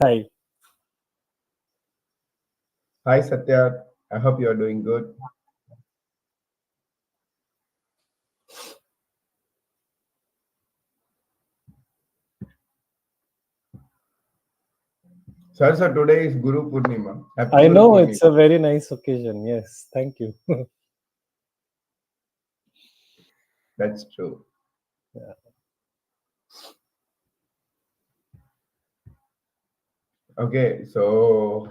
Hi. Hi Satya, I hope you are doing good. So today is Guru Purnima. Happy I Guru know Purnima. it's a very nice occasion. Yes, thank you. That's true. Yeah. Okay, so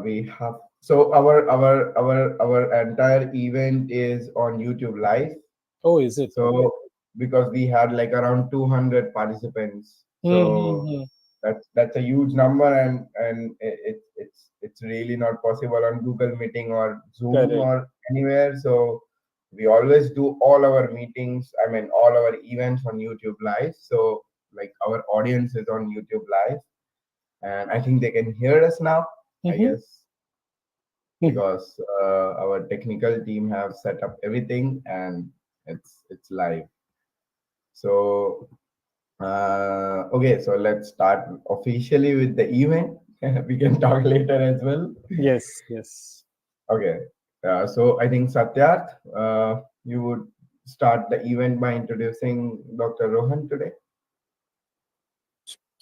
we have so our entire event is on YouTube Live. Oh, is it? Okay. So because we had like around 200 participants, so Mm-hmm. that's a huge number, and it's really not possible on Google Meeting or Zoom Correct. or anywhere. So we always do all our meetings, I mean all our events on YouTube Live. So like our audience is on YouTube Live, and I think they can hear us now, I Mm-hmm. guess, because our technical team have set up everything and it's live. So okay, so let's start officially with the event. We can talk later as well. Yes, yes. Okay, so I think Satyarth, you would start the event by introducing Dr. Rohan today.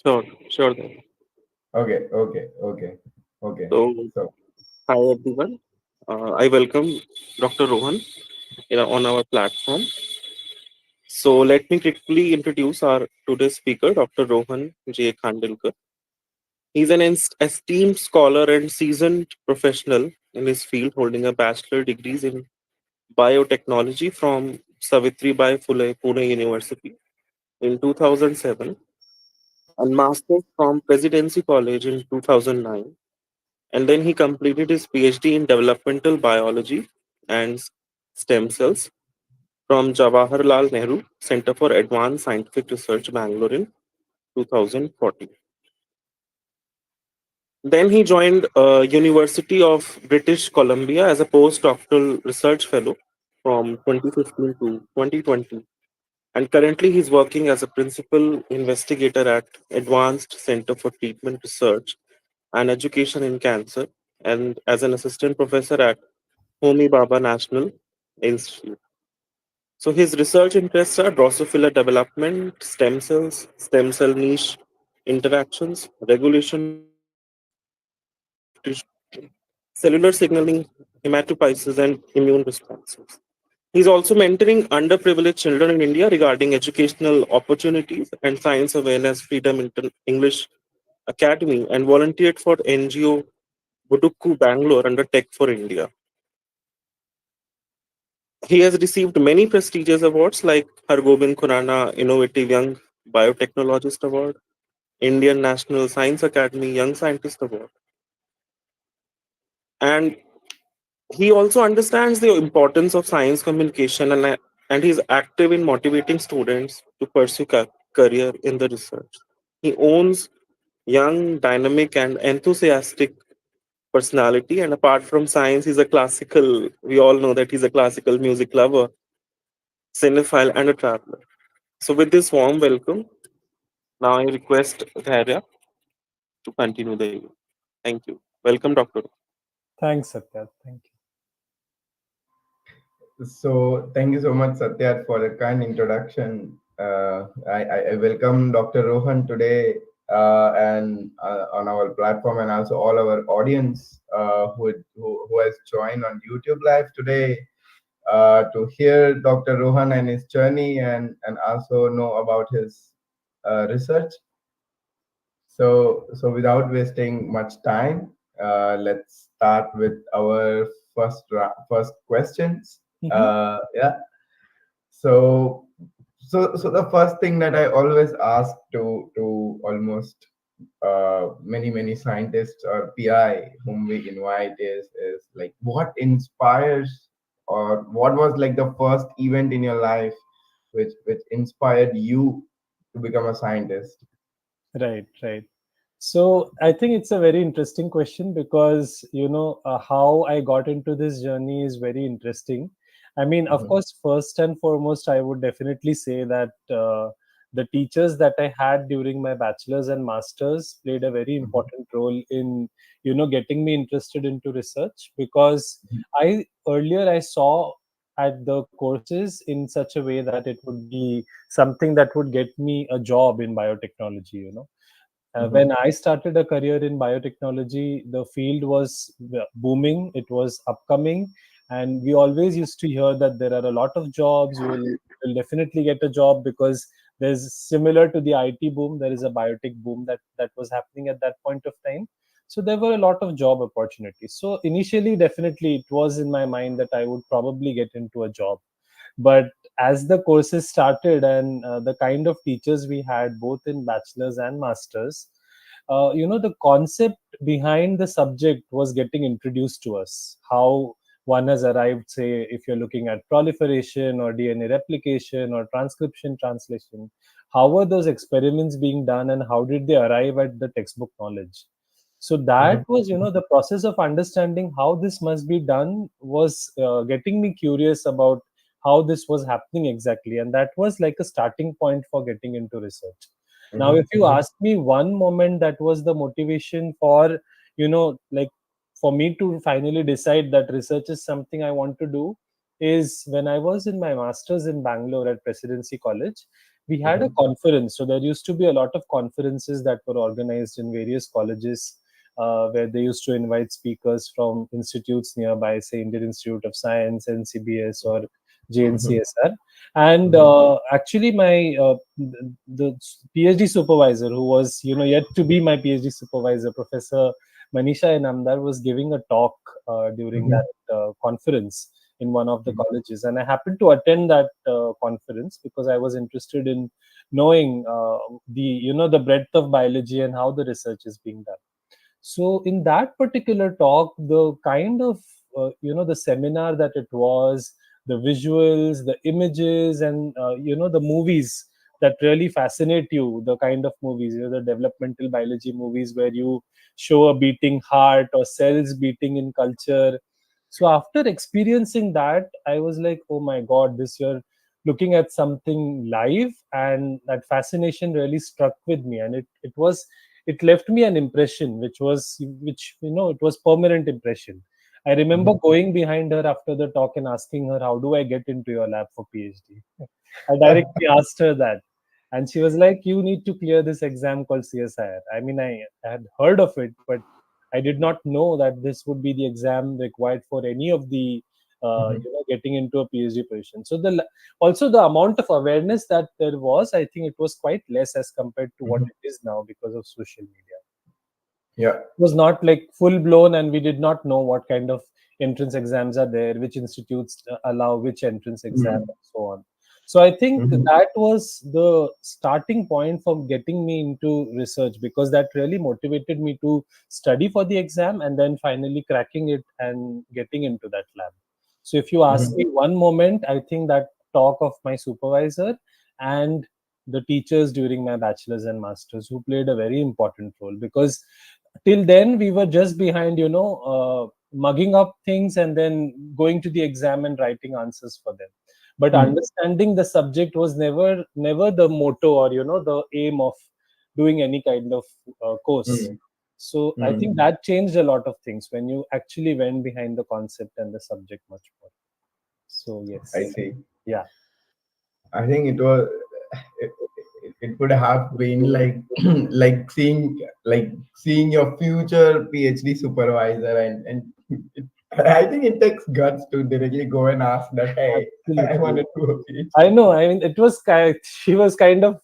Sure then. Okay. So, So hi everyone. I welcome Dr. Rohan on our platform. So, let me quickly introduce our today's speaker, Dr. Rohan Khadilkar. He's an esteemed scholar and seasoned professional in his field, holding a bachelor degrees in biotechnology from Savitribai Phule Pune University in 2007 and master's from Presidency College in 2009. And then he completed his PhD in developmental biology and stem cells from Jawaharlal Nehru Center for Advanced Scientific Research, Bangalore in 2014. Then he joined University of British Columbia as a postdoctoral research fellow from 2015 to 2020. And currently he's working as a principal investigator at Advanced Center for Treatment Research and Education in Cancer and as an assistant professor at Homi Baba National Institute. So his research interests are Drosophila development, stem cells, stem cell niche interactions, regulation of soft tissue, cellular signaling, hematopoiesis, and immune responses. He's also mentoring underprivileged children in India regarding educational opportunities and science awareness, Freedom English Academy, and volunteered for NGO Budukku Bangalore under Tech for India. He has received many prestigious awards like Hargobind Khurana Innovative Young Biotechnologist Award, Indian National Science Academy Young Scientist Award. And he also understands the importance of science communication and he's active in motivating students to pursue career in the research. He owns young, dynamic, and enthusiastic personality. And apart from science, we all know that he's a classical music lover, cinephile, and a traveler. So, with this warm welcome, now I request Dhairya to continue the event. Thank you. Welcome, Doctor. Thanks, Satya. Thank you. So thank you so much, Satya, for a kind introduction. I welcome Dr. Rohan today and on our platform, and also all our audience who has joined on YouTube Live today to hear Dr. Rohan and his journey, and also know about his research. So without wasting much time, let's start with our first questions. Mm-hmm. Yeah. So so the first thing that I always ask to almost many scientists or PI whom we invite is like, what inspires, or what was like the first event in your life which inspired you to become a scientist? Right, right. So I think it's a very interesting question because how I got into this journey is very interesting. I mean, of Mhm. course, first and foremost, I would definitely say that the teachers that I had during my bachelor's and master's played a very important role in, getting me interested into research, because I saw at the courses in such a way that it would be something that would get me a job in biotechnology. When I started a career in biotechnology, the field was booming, it was upcoming, and we always used to hear that there are a lot of jobs. You will definitely get a job, because there's, similar to the IT boom, there is a biotech boom that was happening at that point of time. So there were a lot of job opportunities. So initially, definitely, it was in my mind that I would probably get into a job. But as the courses started, and the kind of teachers we had both in bachelor's and masters, the concept behind the subject was getting introduced to us. How one has arrived, say, if you're looking at proliferation or DNA replication or transcription translation, how were those experiments being done, and how did they arrive at the textbook knowledge? So that was, the process of understanding how this must be done was getting me curious about how this was happening exactly. And that was like a starting point for getting into research. Now, if you ask me one moment that was the motivation for, like, for me to finally decide that research is something I want to do, is when I was in my master's in Bangalore at Presidency College. We had a conference. So there used to be a lot of conferences that were organized in various colleges, where they used to invite speakers from institutes nearby, say Indian Institute of Science, NCBS, or JNCSR. And actually, my the PhD supervisor, who was yet to be my PhD supervisor, Professor Manisha Inamdar, was giving a talk during that conference in one of the colleges, and I happened to attend that conference because I was interested in knowing the breadth of biology and how the research is being done. So in that particular talk, the kind of the seminar that it was, the visuals, the images, and the movies that really fascinate you, the kind of movies, the developmental biology movies where you show a beating heart or cells beating in culture. So after experiencing that, I was like, oh my god, this year looking at something live, and that fascination really struck with me, and it left me an impression which it was permanent impression. I remember going behind her after the talk and asking her, how do I get into your lab for PhD? I directly asked her that, and she was like, you need to clear this exam called CSIR. I mean, I had heard of it, but I did not know that this would be the exam required for any of the getting into a PhD position. So also the amount of awareness that there was, I think it was quite less as compared to what it is now because of social media. Yeah. It was not like full blown, and we did not know what kind of entrance exams are there, which institutes allow which entrance exam, and so on. So I think that was the starting point for getting me into research, because that really motivated me to study for the exam and then finally cracking it and getting into that lab. So if you ask me one moment, I think that talk of my supervisor and the teachers during my bachelor's and master's, who played a very important role, because till then we were just behind, mugging up things and then going to the exam and writing answers for them. But understanding the subject was never the motto, or the aim of doing any kind of course. So I think that changed a lot of things when you actually went behind the concept and the subject much more. So I yes. see. Yeah. I think it, it would have been like seeing your future PhD supervisor, and I think it takes guts to directly go and ask that, hey, I want Absolutely. to do a PhD. I know. I mean, it was she was kind of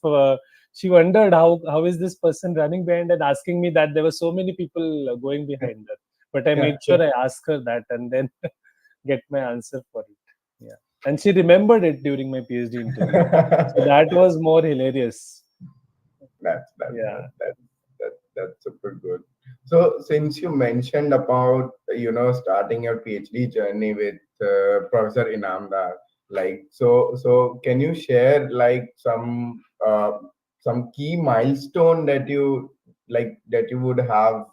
she wondered how is this person running behind and asking me that. There were so many people going behind her, but I Yeah, made sure I asked her that and then get my answer for it. Yeah, and she remembered it during my PhD interview, so yeah. that was more hilarious. That's that Yeah, that that that that's super good. So since you mentioned about starting your PhD journey with Professor Inamdar, like so can you share like some key milestone that you would have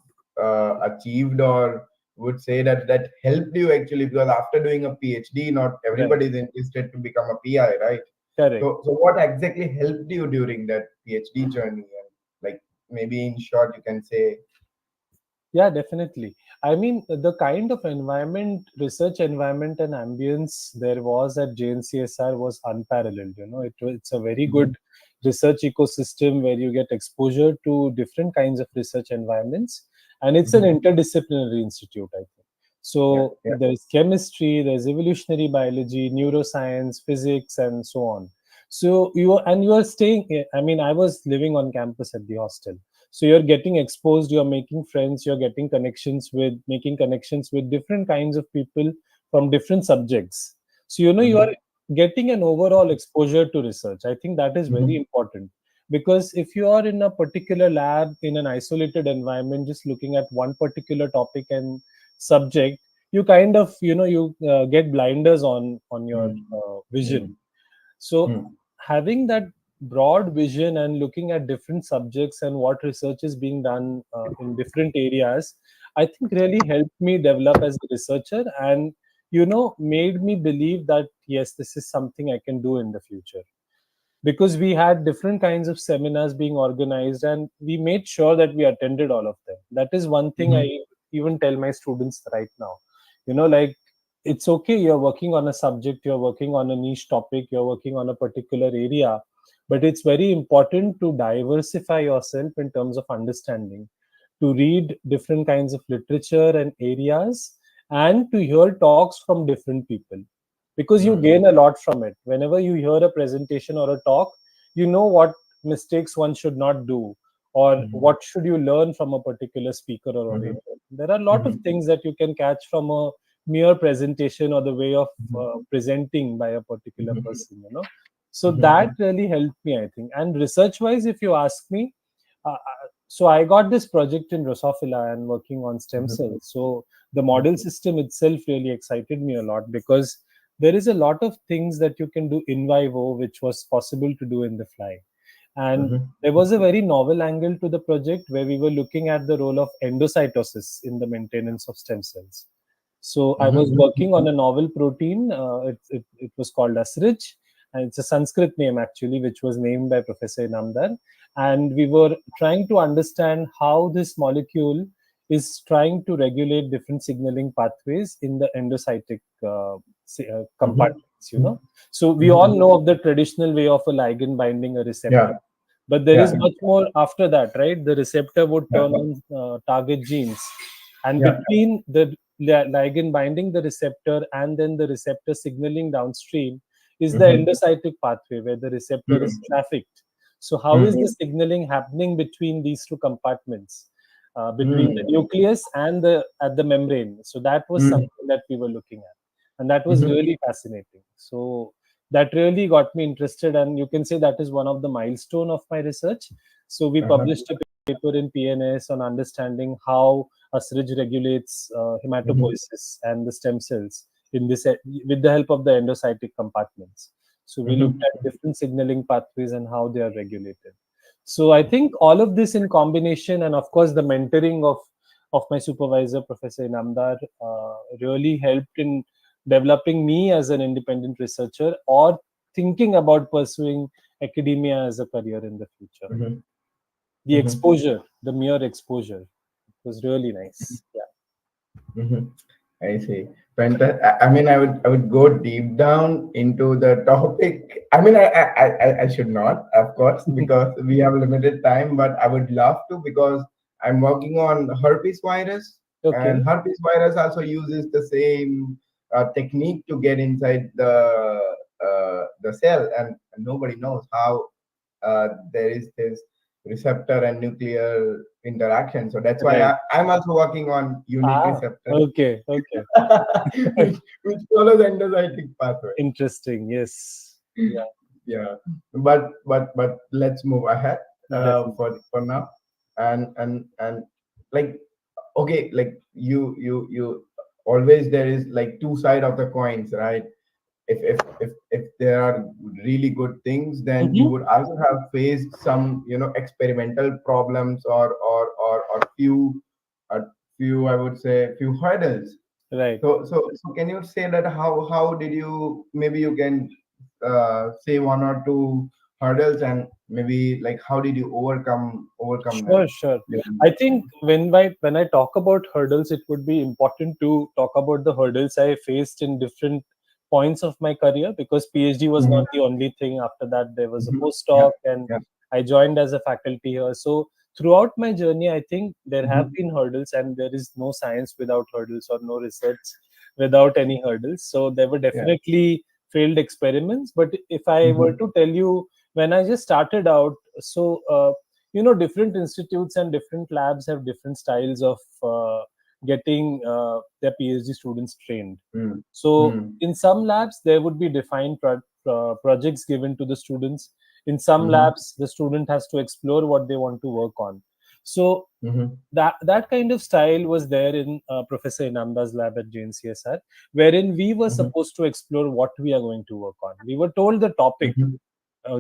achieved, or would say that helped you actually, because after doing a PhD, not right. everybody is interested to become a PI, right? Correct. So what exactly helped you during that PhD journey? And like maybe in short, you can say. Yeah, definitely. I mean, the kind of environment, research environment and ambience there was at JNCSR was unparalleled. It's a very Mhm, good research ecosystem where you get exposure to different kinds of research environments, and it's an mhm. interdisciplinary institute, I think. Yeah, So yeah. there's chemistry, there's evolutionary biology, neuroscience, physics, and so on. So you are staying. I mean, I was living on campus at the hostel, so you're getting exposed, you're making friends, you're getting connections with making connections with different kinds of people from different subjects. So you are Mhm, getting an overall exposure to research. I think that is very mhm, important, because if you are in a particular lab in an isolated environment just looking at one particular topic and subject, you kind of you get blinders on your mhm, vision. mhm, So mhm, having that broad vision and looking at different subjects and what research is being done in different areas, I think really helped me develop as a researcher, and made me believe that yes, this is something I can do in the future, because we had different kinds of seminars being organized and we made sure that we attended all of them. That is one thing I mhm, even tell my students right now. Like, it's okay, you're working on a subject, you're working on a niche topic, you're working on a particular area, but it's very important to diversify yourself in terms of understanding, to read different kinds of literature and areas, and to hear talks from different people, because you mhm, gain a lot from it. Whenever you hear a presentation or a talk, you know what mistakes one should not do, or mhm, what should you learn from a particular speaker or mhm, orator. There are a lot of mhm, things that you can catch from a mere presentation or the way of mhm, presenting by a particular mhm, person. So that mhm, really helped me, I think. And research wise, if you ask me, so I got this project in Drosophila and working on stem mhm, cells. So the mhm, model system itself really excited me a lot, because there is a lot of things that you can do in vivo which was possible to do in the fly. And mhm, there was a very novel angle to the project where we were looking at the role of endocytosis in the maintenance of stem cells. So I was mhm, working on a novel protein. It was called asrich, and it's a Sanskrit name actually, which was named by Professor Inamdar. And we were trying to understand how this molecule is trying to regulate different signaling pathways in the endocytic mhm, compartments. So we all mhm. know of the traditional way of a ligand binding a receptor, Yeah, but there is yeah, much more after that, right? The receptor would yeah, turn on target genes, and yeah. between the ligand binding the receptor and then the receptor signaling downstream is the Mhm, endocytic pathway where the receptor is mhm, trafficked. So how is the mhm, signaling happening between these two compartments, between the mhm, nucleus and the at the membrane? So that was mhm, something that we were llooking at, and that was mhm. really fascinating. So that really got me interested, and you can say that is one of the milestone of my research. So we Uh-huh. published a paper in PNS on understanding how Asrij regulates Mhm, hematopoiesis and the stem cells in this with the help of the endocytic compartments. So we looked mhm, at different signaling pathways and how they are regulated. So I think all of this in combination, and of course the mentoring of my supervisor, Professor Inamdar, really helped in developing me as an independent researcher, or thinking about pursuing academia as a career in the future. mhm, The mhm, exposure, the mere exposure, was really nice. Yeah. mhm. I see. Fantastic. I mean, I would go deep down into the topic. I mean, I should not, of course, because we have limited time. But I would love to, because I'm working on herpes virus, Okay. and herpes virus also uses the same technique to get inside the cell, and nobody knows how there is this receptor and nuclear interaction. So that's why Right. I'm also working on unique Ah. receptor, Okay. Okay. which follows endocytic pathway. Interesting. Yes. Yeah. Yeah, but let's move ahead Definitely. for now, and like, okay, like you always, there is like two side of the coins, right? If there are really good things, then you Mhm. would also have faced some experimental problems, or few, I would say, few hurdles. Right. So can you say that how did you, maybe you can say one or two hurdles, and maybe like how did you overcome Sure, them? sure. During I that think time? when I talk about hurdles, it would be important to talk about the hurdles I faced in different points of my career, because PhD was not Mhm, the only thing. After that, there was a mhm. Yeah, postdoc, and yeah. I joined as a faculty here. So throughout my journey, I think there have Mhm, been hurdles, and there is no science without hurdles, or no research without any hurdles. So there were yeah. definitely failed experiments. But if I were Mhm, to tell you, when I just started out, different institutes and different labs have different styles of getting their PhD students trained. mm, So mm, in some labs there would be defined projects given to the students. In some mhm, labs the student has to explore what they want to work on. So mhm, that kind of style was there in Professor Inamda's lab at JNCSR, wherein we were mhm, supposed to explore what we are going to work on. We were told the topic, mhm,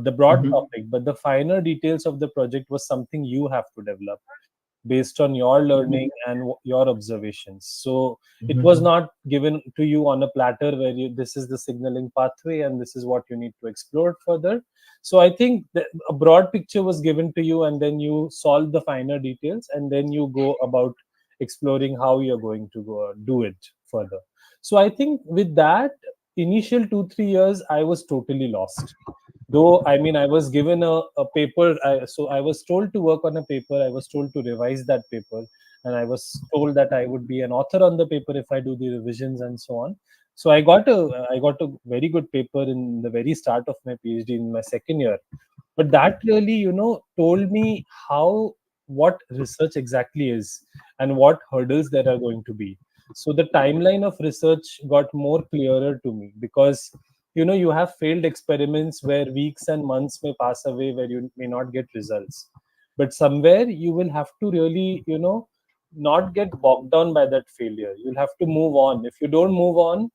the broad mhm, topic, but the finer details of the project was something you have to develop based on your mhm, learning and your observations. So it mhm, was not given to you on a platter where this is the signaling pathway and this is what you need to explore further. So I think a broad picture was given to you, and then you solve the finer details, and then you go about exploring how you're going to go do it further. So I think with that initial 2 3 years, I was totally lost. Though I mean, I was given a paper, so I was told to work on a paper, I was told to revise that paper, and I was told that I would be an author on the paper if I do the revisions and so on. So I got a very good paper in the very start of my PhD in my second year. But that really, told me how what research exactly is and what hurdles there are going to be. So the timeline of research got more clearer to me, because you have failed experiments where weeks and months may pass away, where you may not get results. But somewhere you will have to really, not get bogged down by that failure. You'll have to move on. If you don't move on,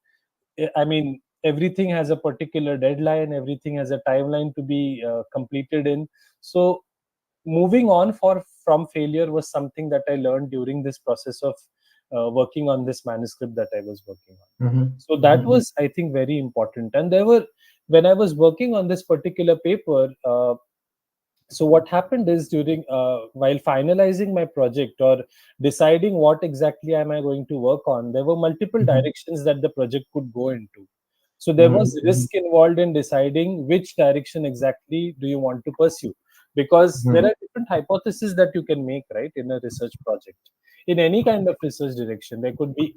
I mean, everything has a particular deadline, everything has a timeline to be completed in. So moving on from failure was something that I learned during this process of working on this manuscript that I was working on. mhm, So that mhm, was, I think, very important. And there were, when I was working on this particular paper, so what happened is, during while finalizing my project, or deciding what exactly am I going to work on, there were multiple mhm, directions that the project could go into. So there mhm, was mhm, risk involved in deciding which direction exactly do you want to pursue, because there mhm, are different hypotheses that you can make, right, in a research project. In any kind of research direction, there could be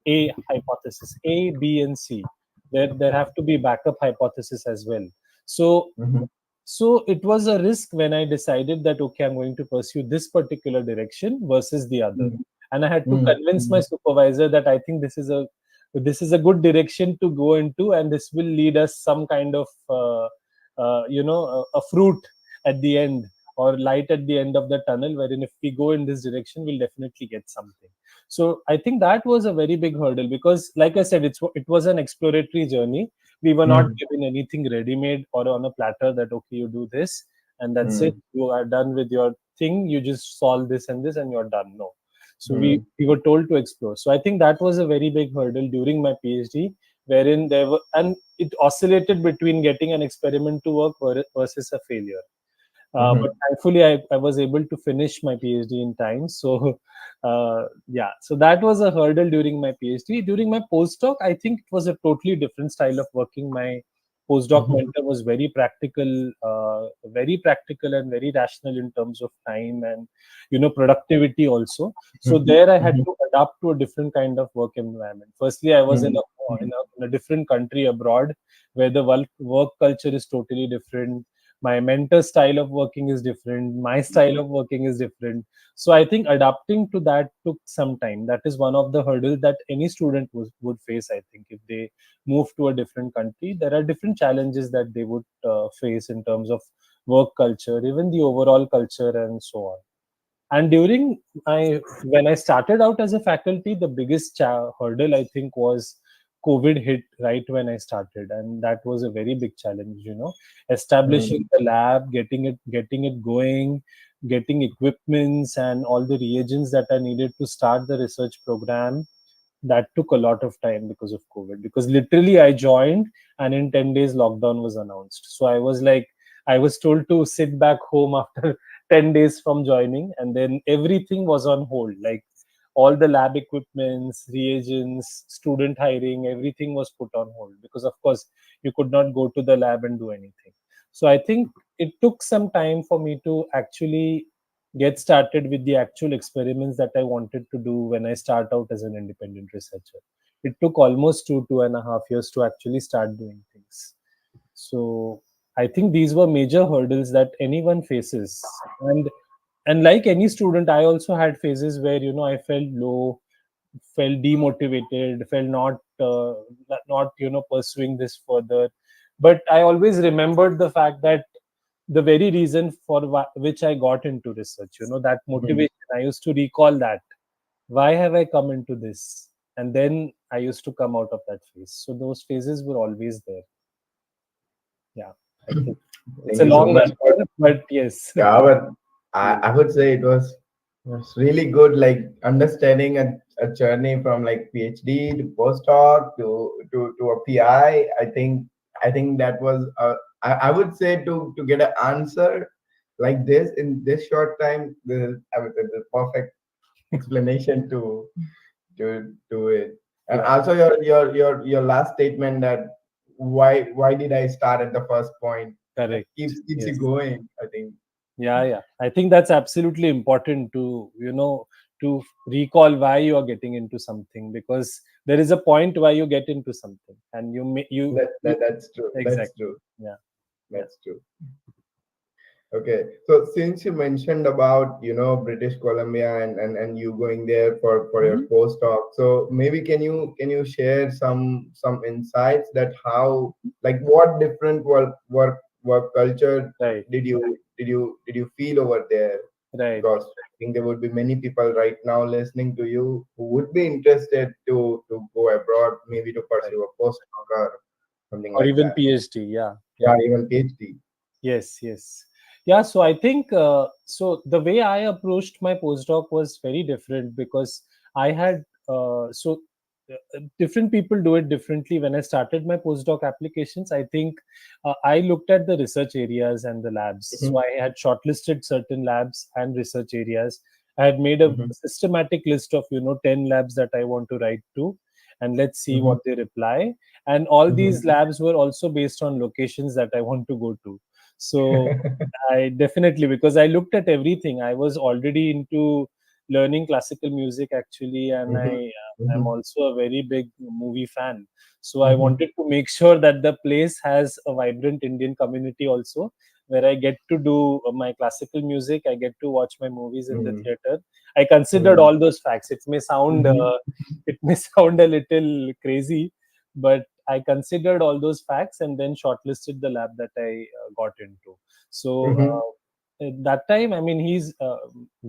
a hypothesis, A, B, and C. There have to be backup hypothesis as well. So mhm, so it was a risk when I decided that, okay, I'm going to pursue this particular direction versus the other. mhm, And I had to mhm, convince my mhm, supervisor that I think this is a good direction to go into, and this will lead us some kind of a fruit at the end, or light at the end of the tunnel, wherein if we go in this direction, we'll definitely get something. So I think that was a very big hurdle, because like I said, it was an exploratory journey. We were not mhm, given anything ready made or on a platter that, okay, you do this and that's it, mhm, you are done with your thing, you just solve this and this and you're done. No. So we mhm, we were told to explore. So I think that was a very big hurdle during my PhD, wherein there were, and it oscillated between getting an experiment to work versus a failure. But mhm, thankfully, I was able to finish my PhD in time. So, yeah, so that was a hurdle during my PhD. During my postdoc, I think it was a totally different style of working. My postdoc mhm, mentor was very practical and very rational in terms of time and productivity also. So mhm, there, I had mhm, to adapt to a different kind of work environment. Firstly, I was in mhm, a different country abroad, where the work culture is totally different. My mentor's style of working is different, my style of working is different. So I think adapting to that took some time. That is one of the hurdles that any student would face. I think if they move to a different country, there are different challenges that they would face in terms of work culture, even the overall culture, and so on. And during I when I started out as a faculty, the biggest hurdle, I think, was COVID hit right when I started, and that was a very big challenge. Establishing mhm, the lab, getting it going, getting equipments and all the reagents that are needed to start the research program. that took a lot of time because of COVID. Because literally I joined, and in 10 days lockdown was announced. So I was like, I was told to sit back home after 10 days from joining, and then everything was on hold. Like all the lab equipments, reagents, student hiring, everything was put on hold because, of course, you could not go to the lab and do anything. So I think it took some time for me to actually get started with the actual experiments that I wanted to do when I start out as an independent researcher. It took almost 2.5 years to actually start doing things. So I think these were major hurdles that anyone faces. And like any student, I also had phases where, I felt low, felt demotivated, felt not pursuing this further. But I always remembered the fact that the very reason for which I got into research, that Mhm. motivation, I used to recall that. Why have I come into this? And then I used to come out of that phase. So those phases were always there. Yeah, I think it's Thank a you so long much for, answer, but yes. yeah, but Yeah, I would say it was really good, like understanding a journey from like PhD to postdoc to a PI. I think that was I would say to get an answer like this in this short time, I would say the perfect explanation to it. And yeah, also your last statement that why did I start at the first point, that correct. keeps you Yes. going, I think. Yeah, yeah. I think that's absolutely important to, to recall why you are getting into something, because there is a point why you get into something, and That's true. That's exactly. true. Yeah, yeah. That's true. Okay, so since you mentioned about British Columbia and you going there for your Mhm. postdoc, so maybe can you share some insights that how, like, what different work culture Right, did you feel over there? right, Because I think there would be many people right now listening to you who would be interested to go abroad, maybe to right. pursue a postdoc or something Or like even that. PhD. Yeah, yeah. Yeah, even PhD. Yes, yes. Yeah, so I think so the way I approached my postdoc was very different, because I had different people do it differently. When I started my postdoc applications, I think I looked at the research areas and the labs. So Mhm, I had shortlisted certain labs and research areas. I had made a mhm, systematic list of 10 labs that I want to write to, and let's see mhm, what they reply. And all mhm. these labs were also based on locations that I want to go to. So I definitely, because I looked at everything. I was already into learning classical music actually, and Mhm, I'm mhm, also a very big movie fan. So I mhm, wanted to make sure that the place has a vibrant Indian community also, where I get to do my classical music. I get to watch my movies in the mhm, theater. I considered mhm, all those facts. It may sound mhm, it may sound a little crazy, but I considered all those facts and then shortlisted the lab that I got into. So mhm, at that time, I mean, he's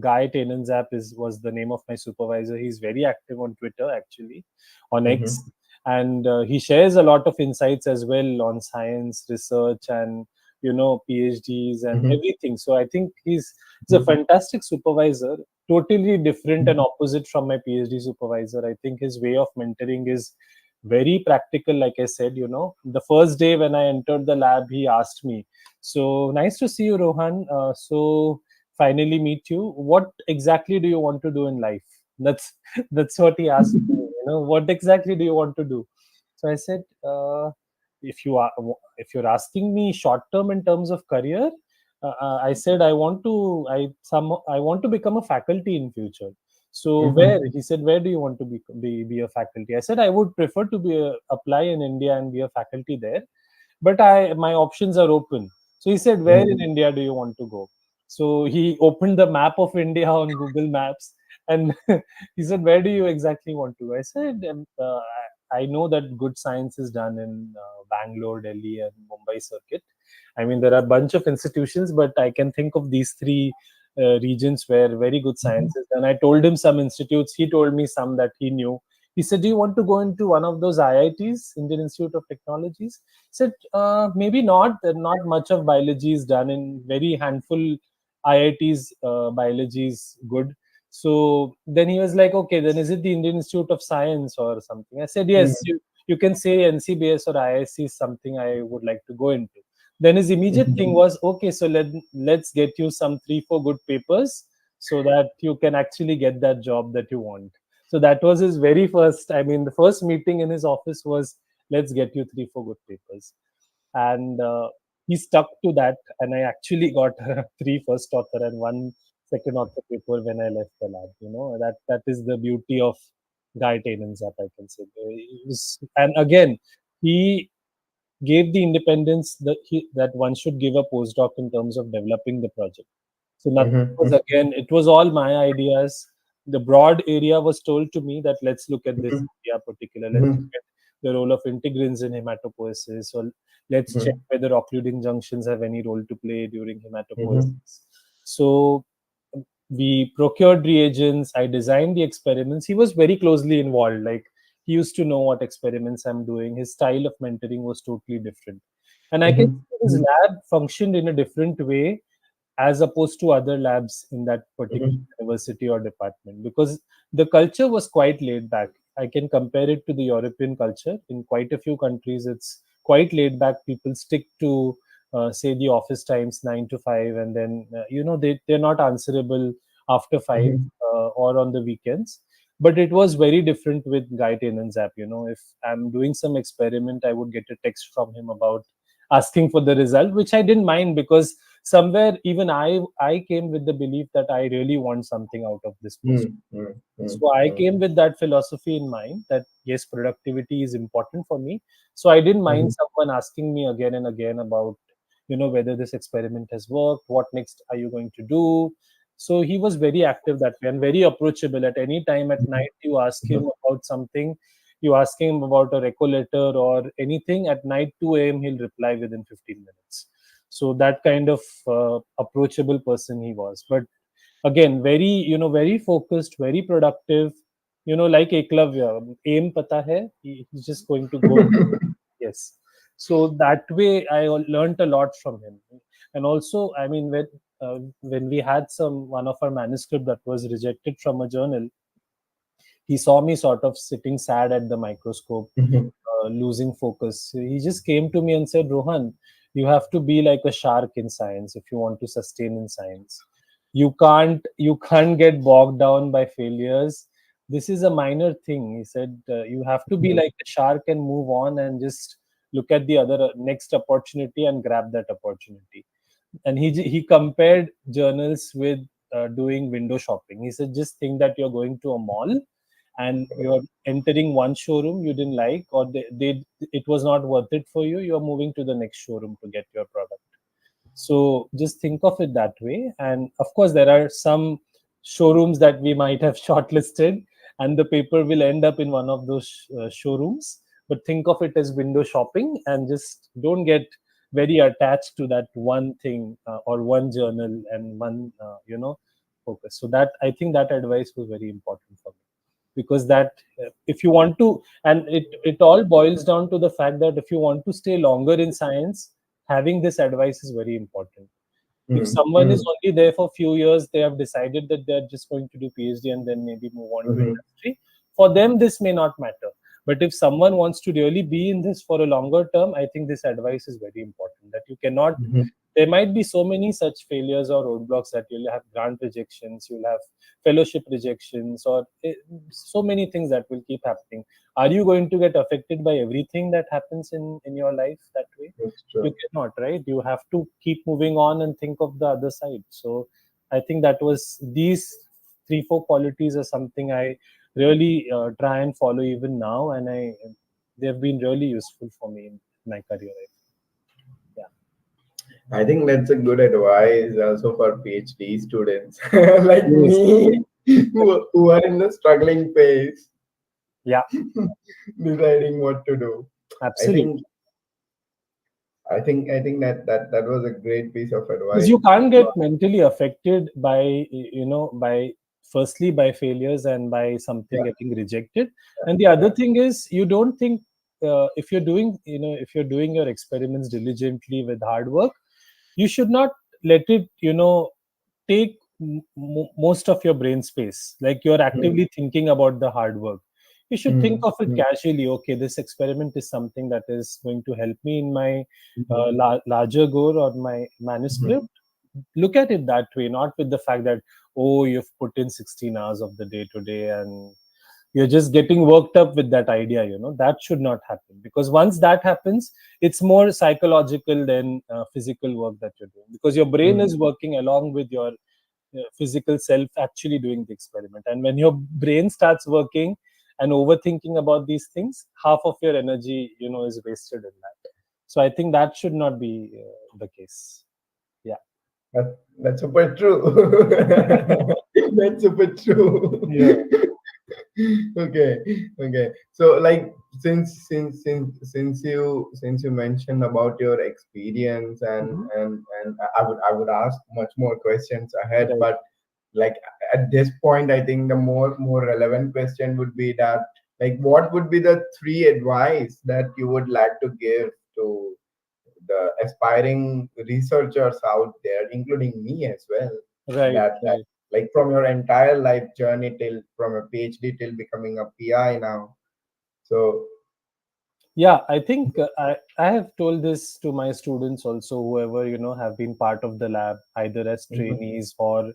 Guy Tenenzap is was the name of my supervisor. He's very active on Twitter, actually, on X, mhm, and he shares a lot of insights as well on science, research, and PhDs and mhm, everything. So I think he's a mhm, fantastic supervisor, totally different and mhm, opposite from my PhD supervisor. I think his way of mentoring is very practical. Like I said, the first day when I entered the lab, he asked me, so nice to see you, Rohan. So finally meet you. What exactly do you want to do in life? That's that's what he asked me. What exactly do you want to do? So I said, if you are if you're asking me short term in terms of career, I said I want to become a faculty in future. So where? mhm, He said, where do you want to be a faculty? I said I would prefer to apply in India and be a faculty there, but my options are open. So he said, where in mhm, India do you want to go? So he opened the map of India on Google Maps, and he said, where do you exactly want to go? I said, I know that good science is done in Bangalore, Delhi, and Mumbai circuit. I mean, there are a bunch of institutions, but I can think of these three regions where very good mhm, science is done. I told him some institutes. He told me some that he knew. He said, do you want to go into one of those IITs, Indian Institute of Technologies? Said, maybe not. Not much of biology is done in very handful IITs. Biology is good. So then he was like, okay, then is it the Indian Institute of Science or something? I said, Mm, yes, you can say NCBS or IIC is something I would like to go into. Then his immediate thing was, okay, so let's get you some 3-4 good papers so that you can actually get that job that you want. So that was his very first, I mean, the first meeting in his office was, let's get you 3-4 good papers. And he stuck to that. And I actually got 3 first author and 1 second author paper when I left the lab. That is the beauty of Guy Tainen's app, I can say. And again, he gave the independence that one should give a postdoc in terms of developing the project. So nothing mhm, was, again, it was all my ideas. The broad area was told to me that let's look at this mhm, area particular. Let's mhm, look at the role of integrins in hematopoiesis, or let's check mhm, whether occluding junctions have any role to play during mhm, hematopoiesis. So we procured reagents. I designed the experiments. He was very closely involved. Like, he used to know what experiments I'm doing. His style of mentoring was totally different, and I can mhm, see his lab functioned in a different way as opposed to other labs in that particular mhm, university or department, because the culture was quite laid back. I can compare it to the European culture. In quite a few countries, it's quite laid back. People stick to, say, the office times, 9 to 5, and then they're not answerable after 5 mhm, or on the weekends. But it was very different with Guy Tainen's app. If I'm doing some experiment, I would get a text from him about asking for the result, which I didn't mind, because somewhere even I came with the belief that I really want something out of this post. mhm, mhm, mhm, So I mhm, came with that philosophy in mind, that yes, productivity is important for me. So I didn't mind mhm, someone asking me again and again about, whether this experiment has worked, what next are you going to do. So he was very active that way and very approachable. At any time at night, you ask him about something, you ask him about a reco letter or anything, at night 2 a.m. he'll reply within 15 minutes. So that kind of approachable person he was. But again, very focused, very productive, like Eklavya, aim pata hai, he's just going to go. Yes. So that way I learned a lot from him. And also, I mean, when we had one of our manuscript that was rejected from a journal, he saw me sort of sitting sad at the microscope, mhm, losing focus. He just came to me and said, Rohan, you have to be like a shark in science if you want to sustain in science. You can't get bogged down by failures. This is a minor thing. He said, you have to be mhm, like a shark and move on and just look at the other next opportunity and grab that opportunity. And he compared journals with doing window shopping. He said, just think that you're going to a mall and you're entering one showroom you didn't like, or it was not worth it for you, you're moving to the next showroom to get your product. So just think of it that way. And of course, there are some showrooms that we might have shortlisted, and the paper will end up in one of those showrooms. But think of it as window shopping, and just don't get very attached to that one thing, or one journal and one, focus. So that, I think, that advice was very important for me, because that, if you want to, and it all boils down to the fact that if you want to stay longer in science, having this advice is very important. If mhm, someone is mhm, only there for few years, they have decided that they're just going to do PhD and then maybe move on to mhm, industry. For them, this may not matter. But if someone wants to really be in this for a longer term, I think this advice is very important. That you cannot. mhm, There might be so many such failures or roadblocks that you'll have grant rejections, you'll have fellowship rejections, or so many things that will keep happening. Are you going to get affected by everything that happens in your life that way? That's You true. cannot, right? You have to keep moving on and think of the other side. So I think that was these 3-4 qualities are something I really try and follow even now, and they've been really useful for me in my career. Yeah. I think that's a good advice also for PhD students like Yes. me who are in the struggling phase, Yeah, deciding what to do. I absolutely. think I think that was a great piece of Because advice. you can't get mentally affected by firstly by failures and by something Yeah, getting rejected. And the other yeah. thing is, you don't think, if you're doing your experiments diligently with hard work, you should not let it take most of your brain space. Like you're Mhm. actively thinking about the hard work. You should think Mhm. of it casually. Okay, this experiment is something that is going to help me in my Mhm. larger goal or my Mhm. manuscript. Look at it that way, not with the fact that, oh, you've put in 16 hours of the day today and you're just getting worked up with that idea. That should not happen, because once that happens, it's more psychological than physical work that you're doing, because your brain Mhm. is working along with your physical self actually doing the experiment. And when your brain starts working and overthinking about these things, half of your energy is wasted in that. So I think that should not be the case. Yeah. That's super true. That's super true. Yeah. Okay, okay. So, like, since you mentioned about your experience, and Mhm. I would ask much more questions ahead, Right. but like at this point, I think the more relevant question would be that, like, what would be the three advice that you would like to give to the aspiring researchers out there, including me as well, Right. that Right. like from your entire life journey till from a PhD till becoming a PI now. So. Yeah, I think I have told this to my students also, whoever have been part of the lab, either as Mhm. trainees or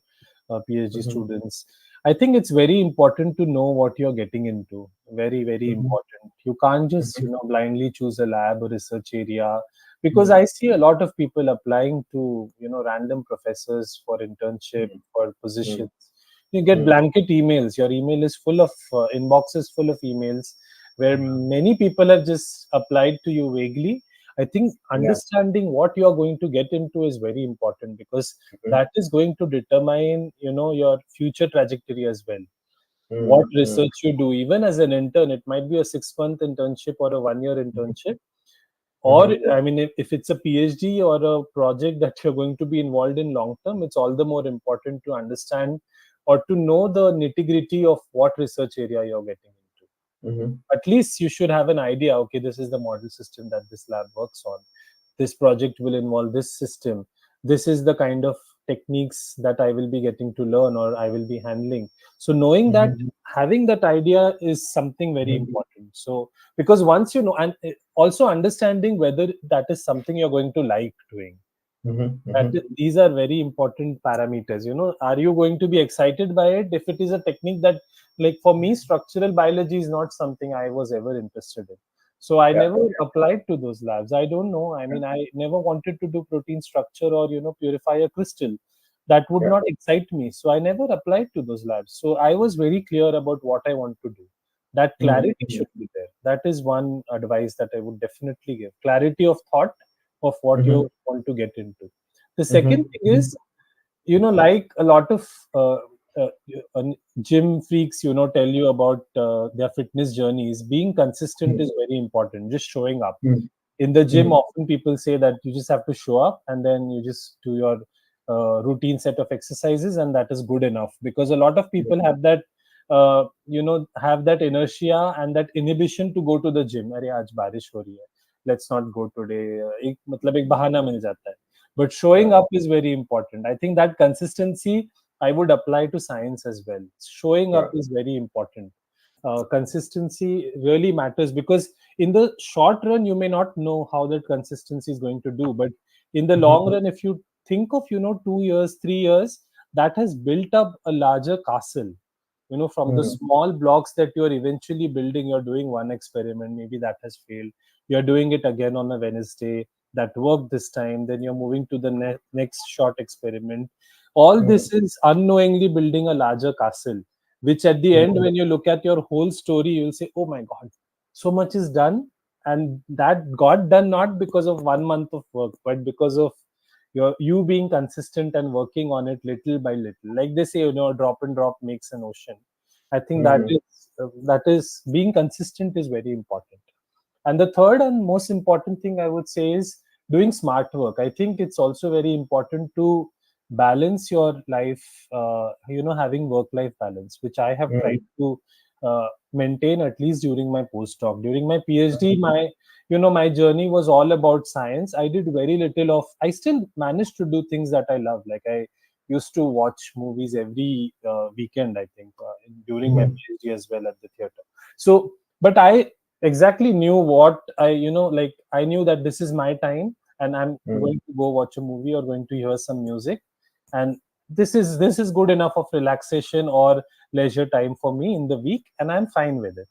PhD Mhm. students. I think it's very important to know what you're getting into. Very, very Mhm. important. You can't just Mhm. blindly choose a lab or research area, because Mhm. I see a lot of people applying to random professors for internship, for Mhm. positions. You get Mhm. blanket emails. Your email is full of inboxes full of emails where many people have just applied to you vaguely. I think Yeah. understanding what you are going to get into is very important, because Mhm. that is going to determine, your future trajectory as well. What Mhm. Mhm. research you do, even as an intern, it might be a 6 month internship or a 1 year internship. Or, Mhm. I mean, if it's a PhD or a project that you're going to be involved in long term, it's all the more important to understand or to know the nitty gritty of what research area you're getting into. Mhm. At least you should have an idea. Okay, this is the model system that this lab works on. This project will involve this system. This is the kind of techniques that I will be getting to learn or I will be handling. So knowing that, Mhm. having that idea is something very Mhm. important. So because once you know, and also understanding whether that is something you're going to like doing, Mhm. Mhm. these are very important parameters. Are you going to be excited by it? If it is a technique that, like for me, structural biology is not something I was ever interested in, so I Yeah. never applied to those labs. I don't know, I mean, I never wanted to do protein structure or purify a crystal. That would Yeah. not excite me, so I never applied to those labs. So I was very clear about what I want to do. That Mhm. clarity should be there. That is one advice that I would definitely give: clarity of thought of what you Mhm. want to get into. The second Mhm. thing is, like a lot of uh, uh, uh, gym freaks, tell you about their fitness journeys. Being consistent Mhm. is very important. Just showing up Mhm. in the gym. Mhm. Often people say that you just have to show up and then you just do your routine set of exercises, and that is good enough, because a lot of people have that have that inertia and that inhibition to go to the gym. अरे आज बारिश हो रही है, let's not go today. एक मतलब एक बहाना मिल जाता है. But showing Yeah. up is very important. I think that consistency I would apply to science as well. Showing Yeah. up is very important. Consistency really matters, because in the short run you may not know how that consistency is going to do, but in the Mhm. long run, if you think of 2 years, 3 years, that has built up a larger castle. From the Mhm. small blocks that you're eventually building. You're doing one experiment, maybe that has failed, you're doing it again on a Wednesday, that worked this time, then you're moving to the next short experiment. All Mhm. this is unknowingly building a larger castle, which at the end, Mhm. when you look at your whole story, you'll say, oh my god, so much is done. And that got done not because of 1 month of work, but because of you being consistent and working on it little by little. Like they say, drop and drop makes an ocean. I think that Mhm. is being consistent is very important. And the third and most important thing I would say is doing smart work. I think it's also very important to balance your life, having work life balance, which I have tried Mhm. to maintain, at least during my postdoc. During my PhD, my journey was all about science. I did very little of, I still managed to do things that I love. Like I used to watch movies every weekend, I think, during my Mhm. PhD as well at the theater. So, but I exactly knew what I, like I knew that this is my time and I'm Mhm. going to go watch a movie or going to hear some music. And this is good enough of relaxation or leisure time for me in the week, and I'm fine with it.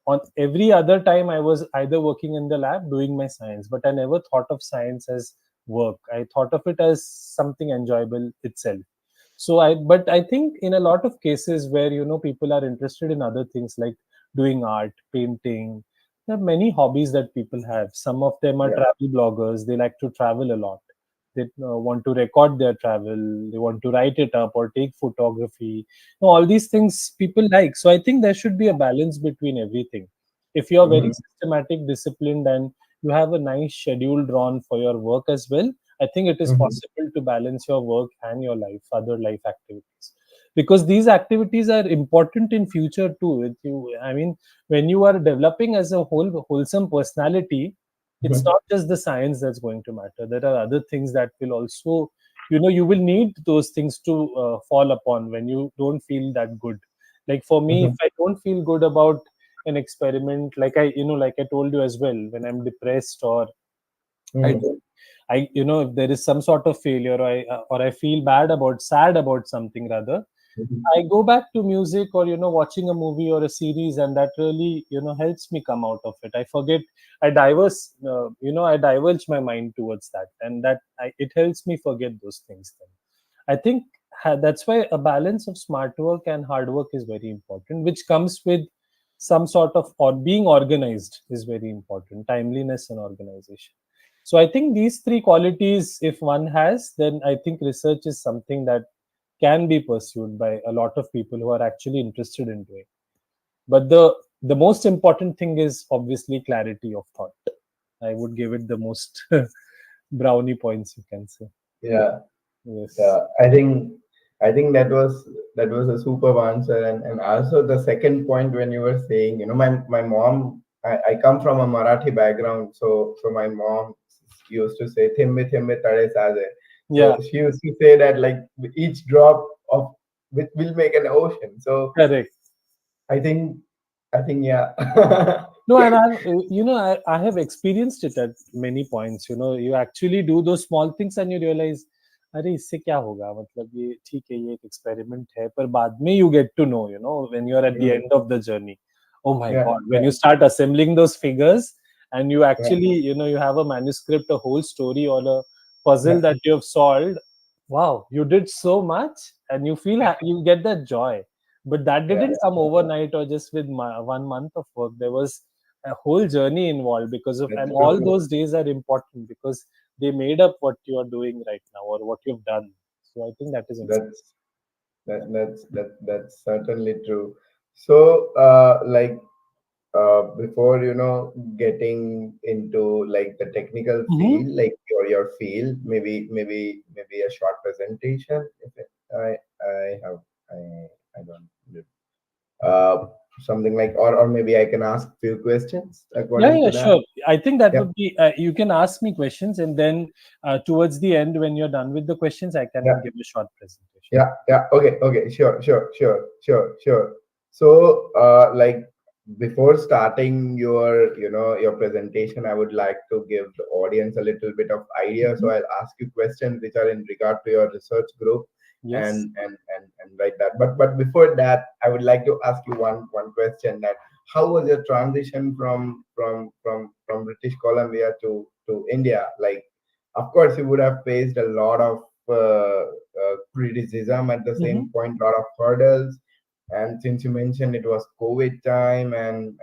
On every other time, I was either working in the lab doing my science, but I never thought of science as work. I thought of it as something enjoyable itself. So but I think in a lot of cases where people are interested in other things like doing art, painting, there are many hobbies that people have. Some of them are Yeah. travel bloggers. They like to travel a lot. They want to record their travel. They want to write it up or take photography. All these things people like. So I think there should be a balance between everything. If you are very Mhm. systematic, disciplined, and you have a nice schedule drawn for your work as well, I think it is Mhm. possible to balance your work and your life, other life activities, because these activities are important in future too. I mean, when you are developing as a wholesome personality, it's Mhm. not just the science that's going to matter. There are other things that will also, you will need those things to fall upon when you don't feel that good. Like for me, if Mhm. I don't feel good about an experiment, like I told you as well, when I'm depressed or I Mhm. don't. If there is some sort of failure, or I feel sad about something rather, Mhm. I go back to music or watching a movie or a series, and that really helps me come out of it. I forget, I divulge my mind towards that, and it helps me forget those things. Then I think that's why a balance of smart work and hard work is very important, which comes with some sort of or being organized is very important. Timeliness and organization. So I think these three qualities, if one has, then I think research is something that can be pursued by a lot of people who are actually interested in doing. But the most important thing is obviously clarity of thought. I would give it the most brownie points, you can say. Yeah. Yes. Yeah, I think that was a superb answer, and also the second point when you were saying, my mom, I come from a Marathi background, so my mom used to say "Thimbe thimbe tade saje." Yeah. So she used to say that like each drop of will make an ocean. So Correct. I think I think yeah. No, and I have experienced it at many points. You actually do those small things and you realize, अरे इससे क्या होगा, मतलब ये ठीक है, ये एक experiment है, पर बाद में you get to know, when you're at the Mm, end of the journey. Oh my yeah, God, when yeah, you start assembling those figures and you yeah, actually, you have a manuscript, a whole story or a puzzle yeah. that you have solved. Wow, you did so much, and you feel you get that joy. But that Yeah, didn't come overnight or just with 1 month of work. There was a whole journey involved because of, that's and all true. those days are important because they made up what you are doing right now or what you've done. So I think that is important. That's that's certainly true. So, before getting into like the technical Mhm. field, like your field, maybe a short presentation. If it, I have I don't uh something like, or maybe I can ask few questions Yeah, according yeah, to that. sure. I think that Yeah, would be, you can ask me questions, and then towards the end, when you're done with the questions, I can yeah. give a short presentation. Yeah. Okay. Sure. So, before starting your presentation, I would like to give the audience a little bit of idea. So Mhm. I'll ask you questions which are in regard to your research group, Yes. and like that. But before that, I would like to ask you one question: that how was your transition from British Columbia to India? Like, of course, you would have faced a lot of criticism at the Hmm. same point, lot of hurdles. And since you mentioned it was COVID time, and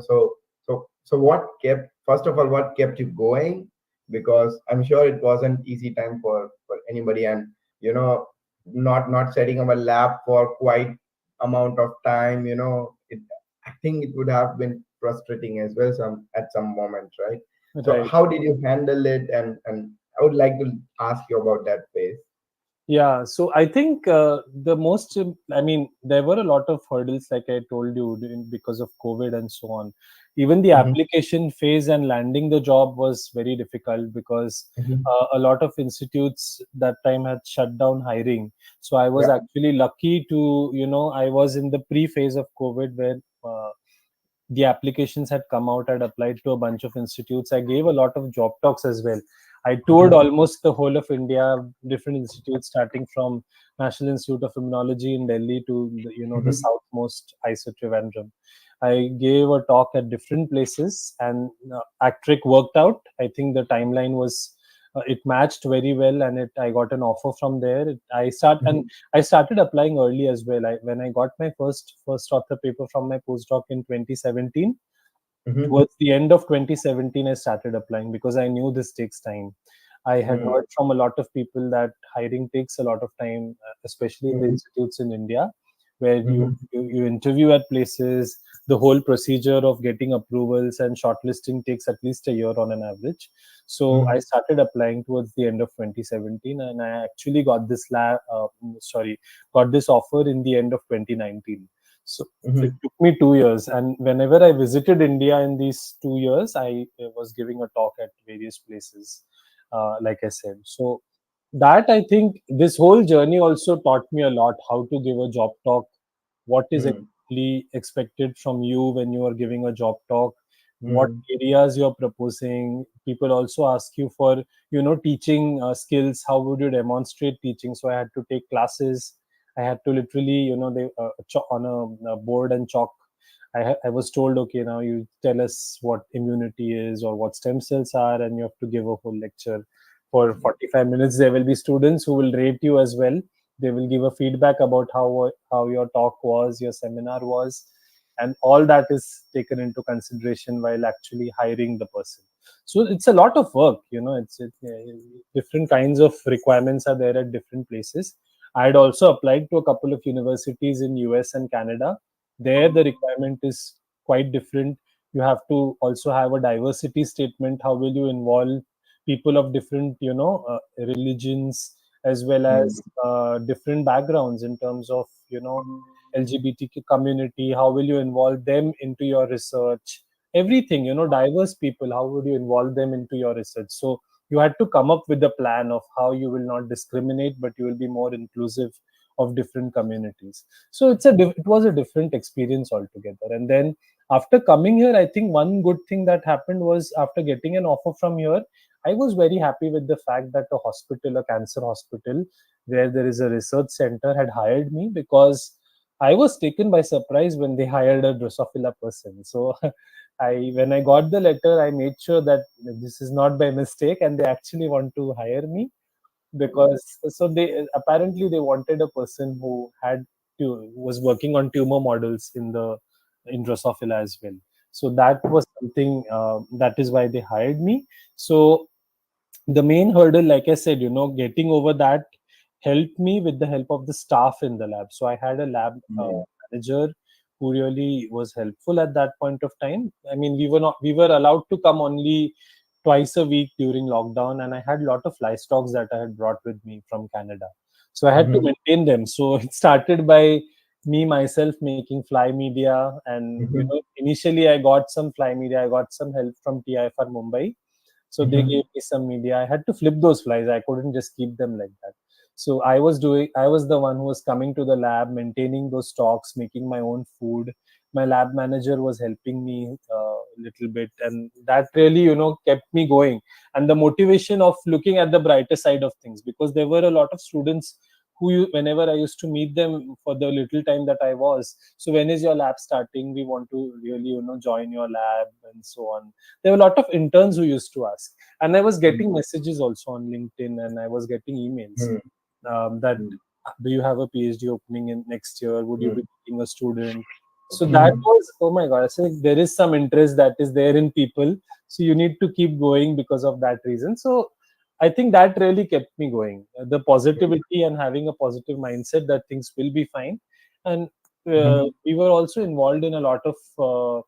so what kept, first of all, what kept you going? Because I'm sure it wasn't easy time for anybody, and not setting up a lab for quite amount of time. I think it would have been frustrating as well at some moment, right? So Right. how did you handle it? And I would like to ask you about that phase. Yeah, so I think the most, I mean, there were a lot of hurdles, like I told you, because of COVID and so on. Even the Mhm, application phase and landing the job was very difficult because mhm. a lot of institutes that time had shut down hiring. So I was Yeah. actually lucky to, I was in the pre phase of COVID where the applications had come out. I'd applied to a bunch of institutes. I gave a lot of job talks as well. I toured Mhm, almost the whole of India, different institutes, starting from National Institute of Immunology in Delhi to the mhm, southmost ISO Trivandrum. I gave a talk at different places, and Actric worked out. I think the timeline was it matched very well, and I got an offer from there. mhm, I started applying early as well. When I got my first author paper from my postdoc in 2017, mhm, towards the end of 2017, I started applying because I knew this takes time. I had mhm, heard from a lot of people that hiring takes a lot of time, especially in the mhm, institutes in India, where mhm, you interview at places. The whole procedure of getting approvals and shortlisting takes at least a year on an average. So mhm, I started applying towards the end of 2017, and I actually got got this offer in the end of 2019. So it mhm, took me 2 years, and whenever I visited India in these 2 years, I was giving a talk at various places, like I said. So that, I think, this whole journey also taught me a lot: how to give a job talk, what is mhm, exactly expected from you when you are giving a job talk, what mhm, areas you're proposing. People also ask you for teaching skills. How would you demonstrate teaching? So I had to take classes. I had to literally, they on a board and chalk. I was told, okay, now you tell us what immunity is or what stem cells are, and you have to give a whole lecture for 45 minutes. There will be students who will rate you as well. They will give a feedback about how your talk was, your seminar was, and all that is taken into consideration while actually hiring the person. So it's a lot of work. Different kinds of requirements are there at different places. I had also applied to a couple of universities in US and Canada. There the requirement is quite different. You have to also have a diversity statement. How will you involve people of different religions, as well mhm, as different backgrounds in terms of LGBTQ community? How will you involve them into your research? Everything, diverse people, how would you involve them into your research? So you had to come up with a plan of how you will not discriminate, but you will be more inclusive of different communities. So it was a different experience altogether. And then after coming here, I think one good thing that happened was, after getting an offer from here, I was very happy with the fact that a cancer hospital where there is a research center, had hired me, because I was taken by surprise when they hired a Drosophila person. So when I got the letter, I made sure that this is not by mistake and they actually want to hire me, because so they apparently they wanted a person who was working on tumor models in Drosophila as well. So that was something, that is why they hired me. So the main hurdle, like I said, getting over that helped me with the help of the staff in the lab. So I had a lab mhm, manager who really was helpful at that point of time. I mean, we were allowed to come only twice a week during lockdown, and I had a lot of livestocks that I had brought with me from Canada. So I had to mhm, maintain them. So it started by me myself making fly media, and mhm, initially I got some fly media. I got some help from TIFR Mumbai, so they mhm, gave me some media. I had to flip those flies. I couldn't just keep them like that. So I was the one who was coming to the lab, maintaining those stocks, making my own food. My lab manager was helping me a little bit, and that really, kept me going. And the motivation of looking at the brighter side of things, because there were a lot of students whenever I used to meet them for the little time that I was, so when is your lab starting? We want to really, join your lab and so on. There were a lot of interns who used to ask, and I was mhm, getting messages also on LinkedIn, and I was getting emails, mhm, that, mhm, do you have a PhD opening in next year? Would you be taking a student? So that mhm, was, oh my god, so there is some interest that is there in people, so you need to keep going because of that reason. So I think that really kept me going, the positivity and having a positive mindset that things will be fine. And mhm, we were also involved in a lot of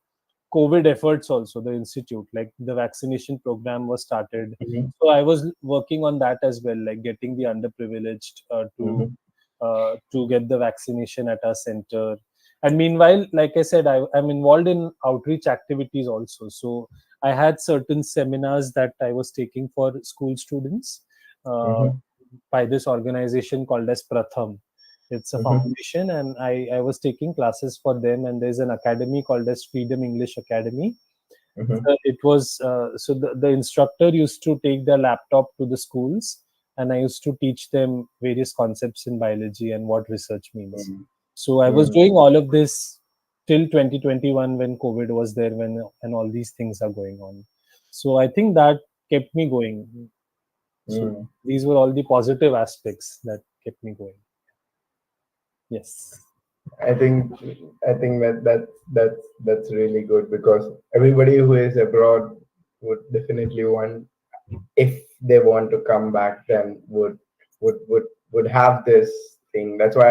COVID efforts also, the institute, like the vaccination program was started. Mhm. So I was working on that as well, like getting the underprivileged Mhm. to get the vaccination at our center. And meanwhile, like I said, I'm involved in outreach activities also. So I had certain seminars that I was taking for school students uh, Mhm. by this organization called as Pratham. It's a Mhm. foundation, and I was taking classes for them. And there's an academy called as Freedom English Academy. Mhm. It was so the instructor used to take their laptop to the schools, and I used to teach them various concepts in biology and what research means. Mhm. So I was Mhm. doing all of this till 2021 when COVID was there, when and all these things are going on. So I think that kept me going. So Mhm. these were all the positive aspects that kept me going. Yes. I think that's really good, because everybody who is abroad would definitely want, if they want to come back, then would have this thing. That's why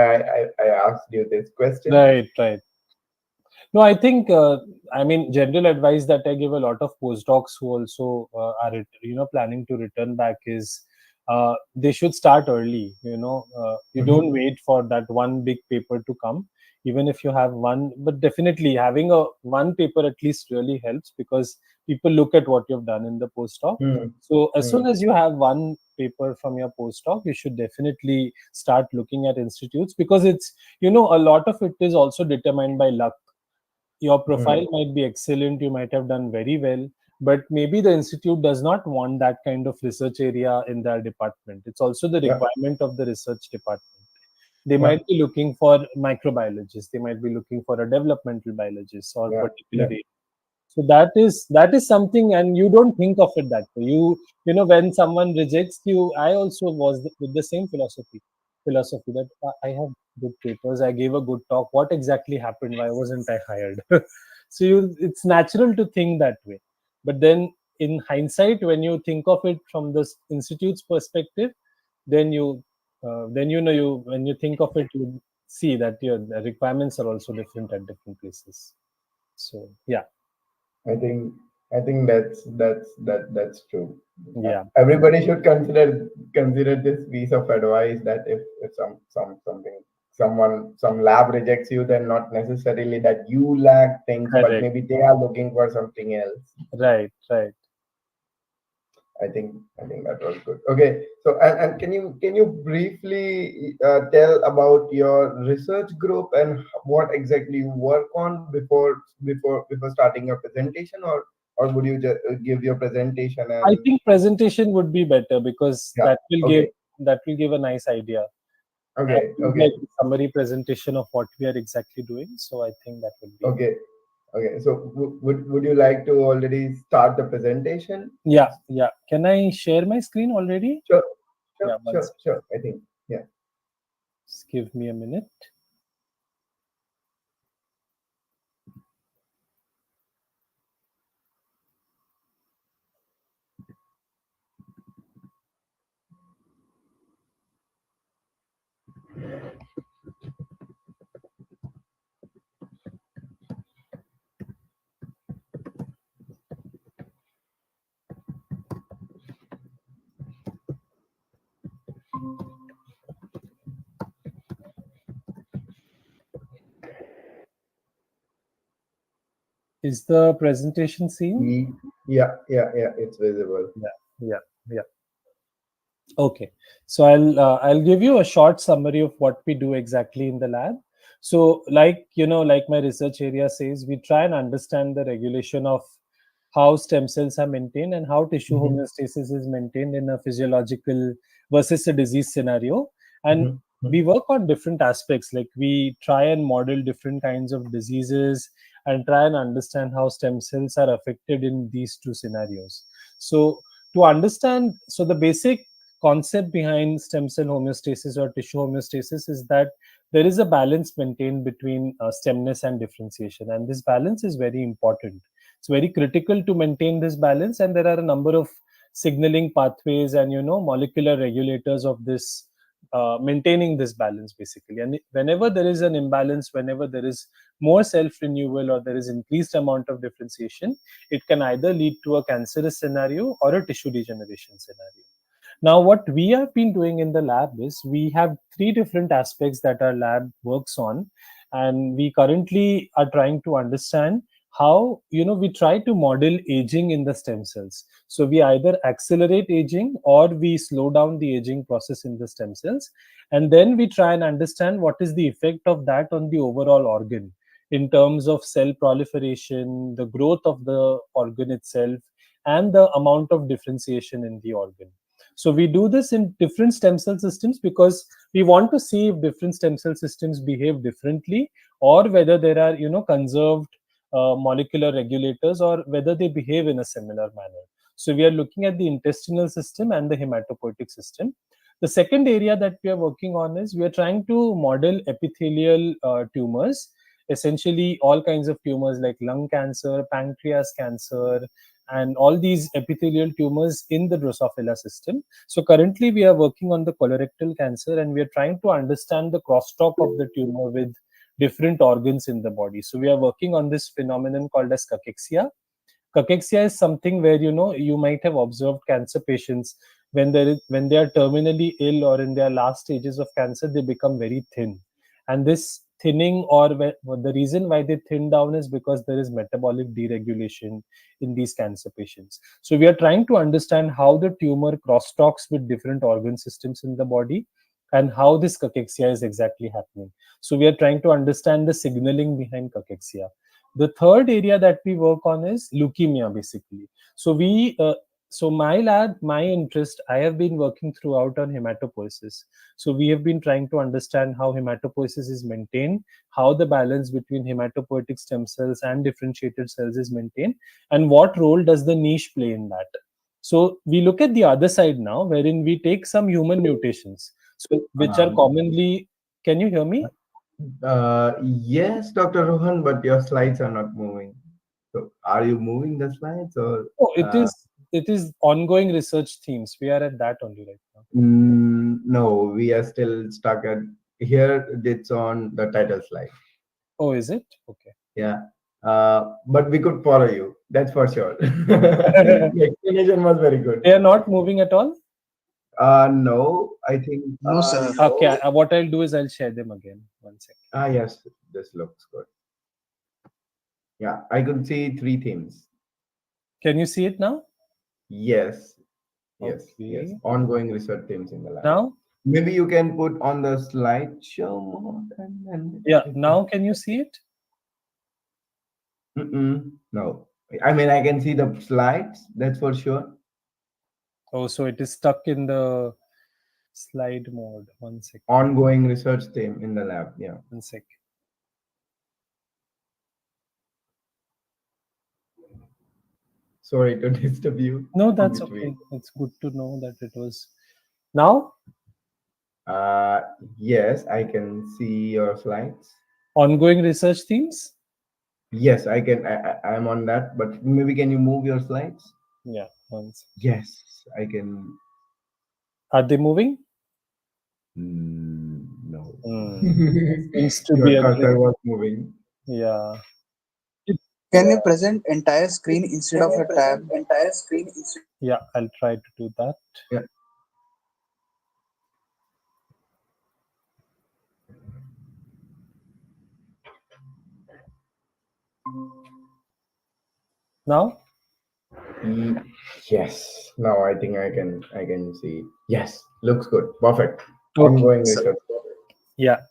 I asked you this question. Right, right. No, I think I mean general advice that I give a lot of postdocs who also are planning to return back is they should start early. You Mhm. don't wait for that one big paper to come. Even if you have one, but definitely having a one paper at least really helps, because people look at what you've done in the postdoc. Mhm. So as soon Mhm. as you have one paper from your postdoc, you should definitely start looking at institutes, because it's a lot of it is also determined by luck. Your profile Mhm. might be excellent, you might have done very well, but maybe the institute does not want that kind of research area in their department. It's also the Yeah. requirement of the research department. They Yeah. might be looking for microbiologists, they might be looking for a developmental biologist or Yeah. particular Yeah. area. So that is something, and you don't think of it that way. When someone rejects you, I also was with the same philosophy that I have good papers, I gave a good talk, what exactly happened, why wasn't I hired? So it's natural to think that way. But then in hindsight, when you think of it from the institute's perspective, then you when you think of it, you see that your the requirements are also different at different places. So yeah. I think that's true. Yeah, Everybody should consider this piece of advice, that if some lab rejects you, then not necessarily that you lack things, but correct. maybe they are looking for something else. Right, right. I think that was good. Okay, so and can you briefly tell about your research group and what exactly you work on before starting your presentation, or would you just give your presentation I and think presentation would be better, because yeah? that will give a nice idea. I would like Okay, a summary presentation of what we are exactly doing. So I think that would be okay, okay. So would you like to already start the presentation? yeah, yeah. Can I share my screen already? Sure, Yeah, sure, one sure, second. sure. I think yeah. Just give me a minute. Is the presentation seen? Yeah. It's visible. Yeah, yeah, yeah. Okay, so I'll give you a short summary of what we do exactly in the lab. So, like my research area says, we try and understand the regulation of how stem cells are maintained and how tissue Mm-hmm, homeostasis is maintained in a physiological versus a disease scenario. And mm-hmm, we work on different aspects, like we try and model different kinds of diseases and try and understand how stem cells are affected in these two scenarios. So to understand, so the basic concept behind stem cell homeostasis or tissue homeostasis is that there is a balance maintained between stemness and differentiation, and this balance is very important. It's very critical to maintain this balance, and there are a number of signaling pathways and molecular regulators of this maintaining this balance basically. And whenever there is an imbalance, whenever there is more self renewal or there is increased amount of differentiation, it can either lead to a cancerous scenario or a tissue degeneration scenario. Now, what we have been doing in the lab is we have three different aspects that our lab works on, and we currently are trying to understand how, we try to model aging in the stem cells. So we either accelerate aging or we slow down the aging process in the stem cells, and then we try and understand what is the effect of that on the overall organ in terms of cell proliferation, the growth of the organ itself, and the amount of differentiation in the organ. So we do this in different stem cell systems because we want to see if different stem cell systems behave differently, or whether there are, conserved molecular regulators, or whether they behave in a similar manner. So we are looking at the intestinal system and the hematopoietic system. The second area that we are working on is we are trying to model epithelial tumors, essentially all kinds of tumors like lung cancer, pancreas cancer, and all these epithelial tumors in the Drosophila system. So currently we are working on the colorectal cancer, and we are trying to understand the crosstalk of the tumor with different organs in the body. So we are working on this phenomenon called as cachexia. Cachexia is something where, you might have observed cancer patients when they are terminally ill or in their last stages of cancer, they become very thin. And this thinning, or the reason why they thin down, is because there is metabolic deregulation in these cancer patients. So we are trying to understand how the tumor crosstalks with different organ systems in the body, and how this cachexia is exactly happening. So we are trying to understand the signaling behind cachexia. The third area that we work on is leukemia, basically. So my lab, my interest, I have been working throughout on hematopoiesis. So we have been trying to understand how hematopoiesis is maintained, how the balance between hematopoietic stem cells and differentiated cells is maintained, and what role does the niche play in that. So we look at the other side now, wherein we take some human mutations, so which are commonly. Can you hear me? Yes, Dr. Rohan, but your slides are not moving. So, are you moving the slides or? Oh, it is ongoing research themes. We are at that only right now. No, we are still stuck at here. It's on the title slide. Oh, is it? Okay. Yeah. But we could follow you. That's for sure. The explanation was very good. They are not moving at all? No, I think. No, sir. Okay, what I'll do is I'll share them again. 1 second. Yes, this looks good. Yeah, I could see three themes. Can you see it now? Yes, yes, Okay. yes. Ongoing research themes in the lab. Now? Maybe you can put on the slideshow mode and Yeah, now can you see it? No, I mean I can see the slides. That's for sure. Oh, so it is stuck in the slide mode. 1 second. Ongoing research theme in the lab. Yeah. 1 second. Sorry to disturb you. No, that's okay. It's good to know that it was. Now? Yes, I can see your slides. Ongoing research themes? Yes, I can. I'm on that, but maybe can you move your slides? Yeah, 1 second. Yes, I can. Are they moving? No. Seems to Your be a cursor was moving. Yeah. Can you present entire screen instead of a tab? Yeah, I'll try to do that. Yeah. Now? Yes. Now I think I can see. Yes, looks good. Perfect. Okay. Ongoing research. Yeah.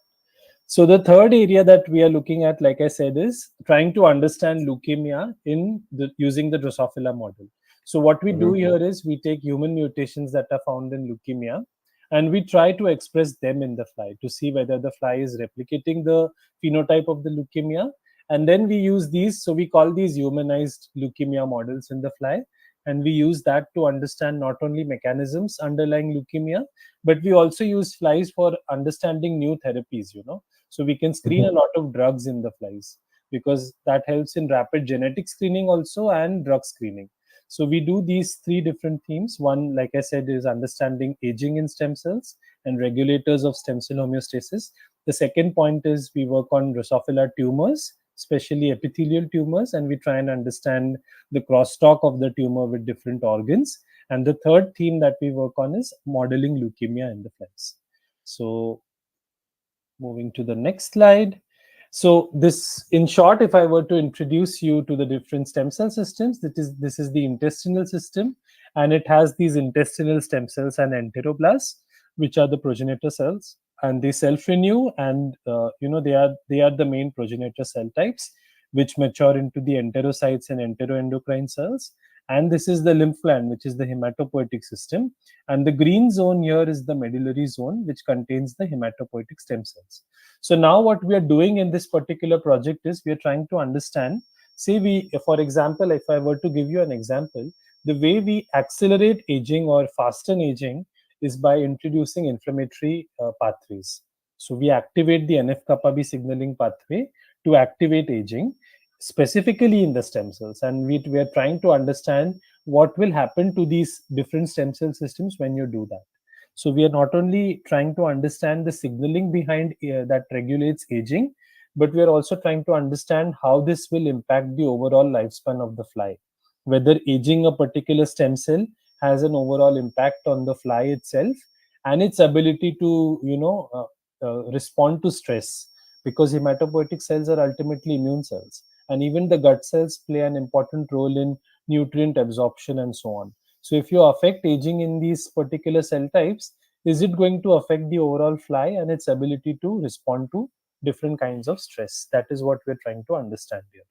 So the third area that we are looking at, like I said, is trying to understand leukemia using the Drosophila model. So what we do here is we take human mutations that are found in leukemia, and we try to express them in the fly to see whether the fly is replicating the phenotype of the leukemia. And then we use these, so we call these humanized leukemia models in the fly. And we use that to understand not only mechanisms underlying leukemia, but we also use flies for understanding new therapies, So we can screen a lot of drugs in the flies, because that helps in rapid genetic screening also and drug screening. So we do these three different themes. One, like I said, is understanding aging in stem cells. and regulators of stem cell homeostasis. The second point is we work on Drosophila tumors, especially epithelial tumors, and we try and understand the crosstalk of the tumor with different organs. And the third theme that we work on is modeling leukemia in the flies. So moving to the next slide. So this, in short, if I were to introduce you to the different stem cell systems, this is the intestinal system, and it has these intestinal stem cells and enteroblasts, which are the progenitor cells, and they self-renew, and they are the main progenitor cell types, which mature into the enterocytes and enteroendocrine cells. And this is the lymph gland, which is the hematopoietic system, and the green zone here is the medullary zone, which contains the hematopoietic stem cells. So now what we are doing in this particular project is we are trying to understand, say for example, if I were to give you an example, the way we accelerate aging or fasten aging is by introducing inflammatory pathways. So we activate the NF-kappa B signaling pathway to activate aging, specifically in the stem cells. And we are trying to understand what will happen to these different stem cell systems when you do that. So we are not only trying to understand the signaling behind that regulates aging, but we are also trying to understand how this will impact the overall lifespan of the fly. Whether aging a particular stem cell has an overall impact on the fly itself and its ability to, respond to stress, because hematopoietic cells are ultimately immune cells, and even the gut cells play an important role in nutrient absorption and so on. So if you affect aging in these particular cell types, is it going to affect the overall fly and its ability to respond to different kinds of stress? That is what we're trying to understand here.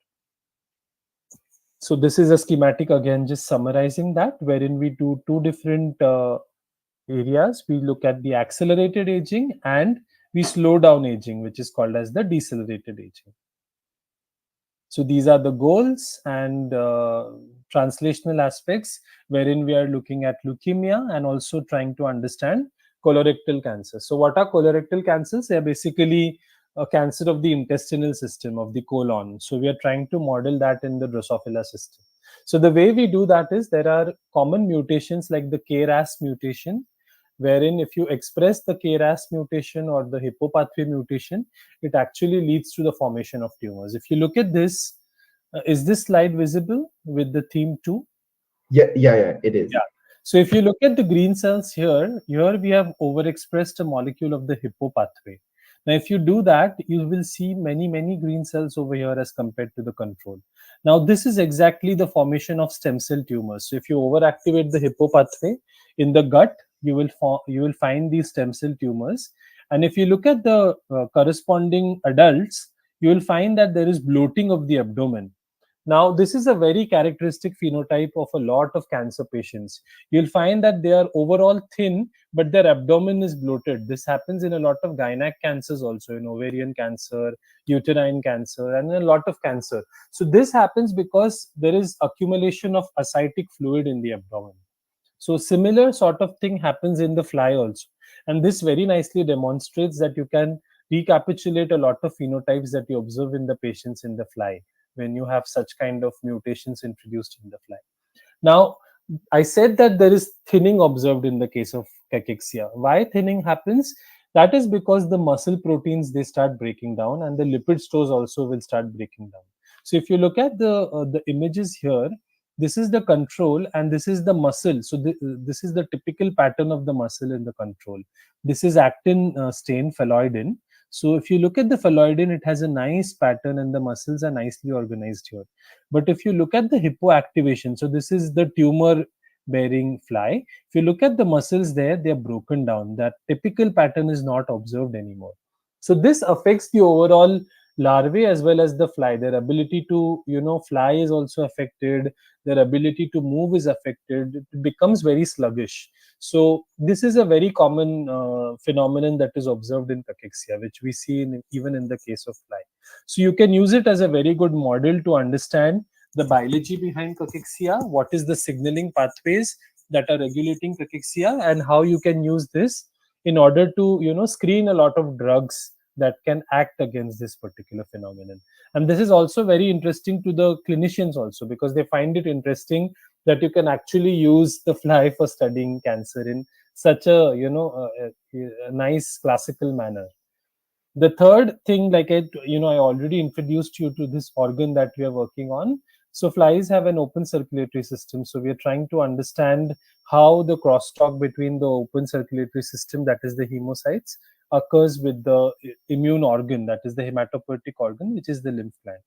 So this is a schematic, again, just summarizing that, wherein we do two different areas. We look at the accelerated aging and we slow down aging, which is called as the decelerated aging. So these are the goals and translational aspects, wherein we are looking at leukemia and also trying to understand colorectal cancer. So what are colorectal cancers? They are basically a cancer of the intestinal system, of the colon. So we are trying to model that in the Drosophila system. So the way we do that is there are common mutations like the KRAS mutation, wherein if you express the KRAS mutation or the Hippo pathway mutation, it actually leads to the formation of tumors. If you look at this, is this slide visible with the theme 2? Yeah, it is. Yeah. So if you look at the green cells here we have overexpressed a molecule of the Hippo pathway. Now, if you do that, you will see many green cells over here as compared to the control. Now, this is exactly the formation of stem cell tumors. So if you overactivate the Hippo pathway in the gut, you will find these stem cell tumors. And if you look at the corresponding adults, you will find that there is bloating of the abdomen. Now, this is a very characteristic phenotype of a lot of cancer patients. You'll find that they are overall thin, but their abdomen is bloated. This happens in a lot of gynec cancers also, in ovarian cancer, uterine cancer, and a lot of cancer. So this happens because there is accumulation of ascitic fluid in the abdomen. So similar sort of thing happens in the fly also. And this very nicely demonstrates that you can recapitulate a lot of phenotypes that you observe in the patients in the fly when you have such kind of mutations introduced in the fly. Now, I said that there is thinning observed in the case of cachexia. Why thinning happens? That is because the muscle proteins, they start breaking down, and the lipid stores also will start breaking down. So if you look at the images here, this is the control and this is the muscle. So this is the typical pattern of the muscle in the control. This is actin stain, phalloidin. So if you look at the phalloidin, it has a nice pattern and the muscles are nicely organized here. But if you look at the hypoactivation, so this is the tumor bearing fly. If you look at the muscles there, they are broken down. That typical pattern is not observed anymore. So this affects the overall larvae as well as the fly. Their ability to, fly is also affected. Their ability to move is affected. It becomes very sluggish. So this is a very common phenomenon that is observed in cachexia, which we see even in the case of fly. So you can use it as a very good model to understand the biology behind cachexia, what is the signaling pathways that are regulating cachexia, and how you can use this in order to screen a lot of drugs that can act against this particular phenomenon. And this is also very interesting to the clinicians also, because they find it interesting that you can actually use the fly for studying cancer in such a, a nice classical manner. The third thing, like I already introduced you to this organ that we are working on. So flies have an open circulatory system. So we are trying to understand how the crosstalk between the open circulatory system, that is the hemocytes, occurs with the immune organ, that is the hematopoietic organ, which is the lymph gland.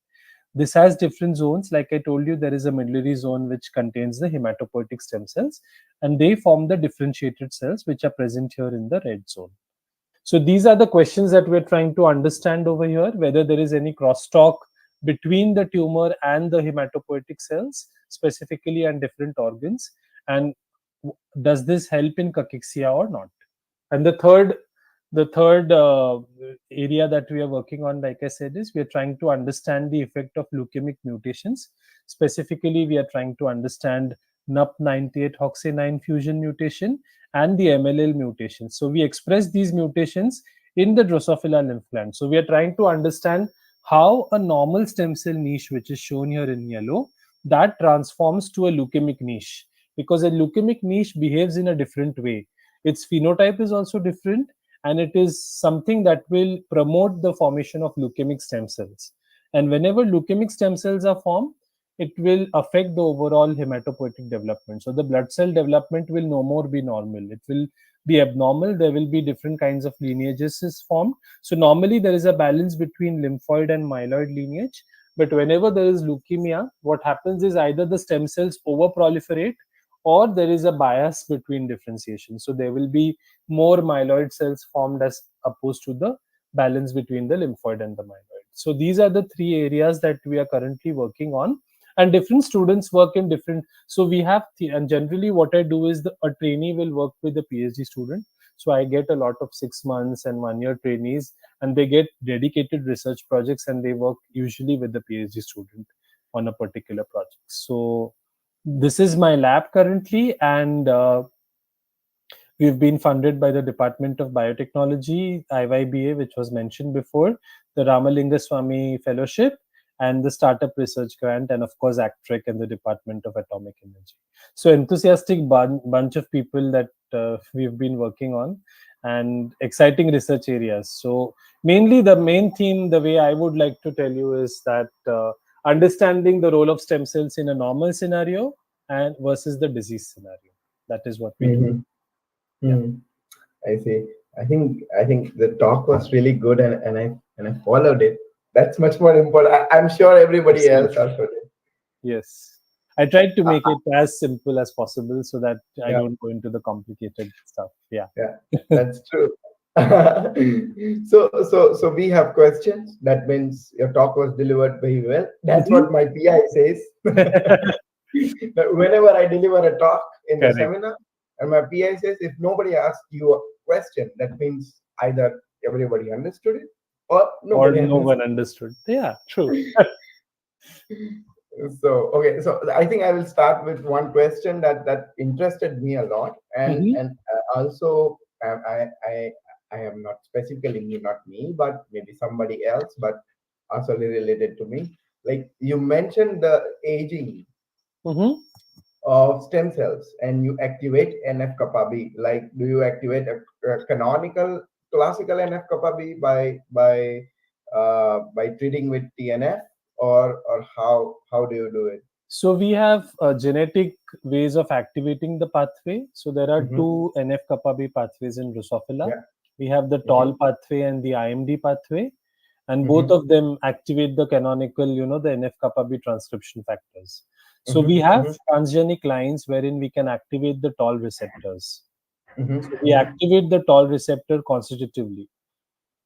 This has different zones. Like I told you, there is a medullary zone which contains the hematopoietic stem cells, and they form the differentiated cells which are present here in the red zone. So these are the questions that we're trying to understand over here, whether there is any crosstalk between the tumor and the hematopoietic cells, specifically, and different organs, and does this help in cachexia or not? And the third area that we are working on, like I said, is we are trying to understand the effect of leukemic mutations. Specifically, we are trying to understand NUP98 HOXA9 fusion mutation and the MLL mutation. So we express these mutations in the Drosophila lymph gland. So we are trying to understand how a normal stem cell niche, which is shown here in yellow, that transforms to a leukemic niche, because a leukemic niche behaves in a different way. Its phenotype is also different, and it is something that will promote the formation of leukemic stem cells. And whenever leukemic stem cells are formed, it will affect the overall hematopoietic development. So the blood cell development will no more be normal. It will be abnormal. There will be different kinds of lineages is formed. So normally there is a balance between lymphoid and myeloid lineage. But whenever there is leukemia, what happens is either the stem cells overproliferate or there is a bias between differentiation. So there will be more myeloid cells formed as opposed to the balance between the lymphoid and the myeloid. So these are the three areas that we are currently working on, and different students work in different. So we have and generally what I do is a trainee will work with a PhD student. So I get a lot of 6 months and 1 year trainees, and they get dedicated research projects, and they work usually with the PhD student on a particular project. So this is my lab currently, and we've been funded by the Department of Biotechnology, IYBA, which was mentioned before, the Ramalinga Swamy Fellowship, and the Startup Research Grant, and of course, ACTREC and the Department of Atomic Energy. So enthusiastic bunch of people that we've been working on, and exciting research areas. So mainly the main theme, the way I would like to tell you, is that understanding the role of stem cells in a normal scenario and versus the disease scenario. That is what we do. Yeah. I see. I think the talk was really good, and I followed it. That's much more important. I'm sure everybody else Absolutely. also did. Yes. I tried to make it as simple as possible so that I Yeah, don't go into the complicated stuff. Yeah. yeah, that's true. So we have questions. That means your talk was delivered very well. That's Mhm. what my PI says. Whenever I deliver a talk in the Correct. seminar, and my PI says, if nobody asks you a question, that means either everybody understood it or Or nobody no understood. one understood. Yeah, true. So okay, so I think I will start with one question that interested me a lot, and Mhm. also I am not specifically me, not me, but maybe somebody else, but also related to me. Like you mentioned the aging Mhm. of stem cells, and you activate NF-kappa B. Like, do you activate a canonical classical NF-kappa B by treating with TNF, or how do you do it? So we have genetic ways of activating the pathway. So there are Mm-hmm. two NF-kappa B pathways in Drosophila. Yeah. We have the Mm-hmm. TOL pathway and the IMD pathway, and both Mm-hmm. of them activate the canonical, the NF-kappa B transcription factors. So we Mm-hmm. have Mm-hmm. transgenic lines wherein we can activate the TOL receptors. So we Mm-hmm. activate the TOL receptor constitutively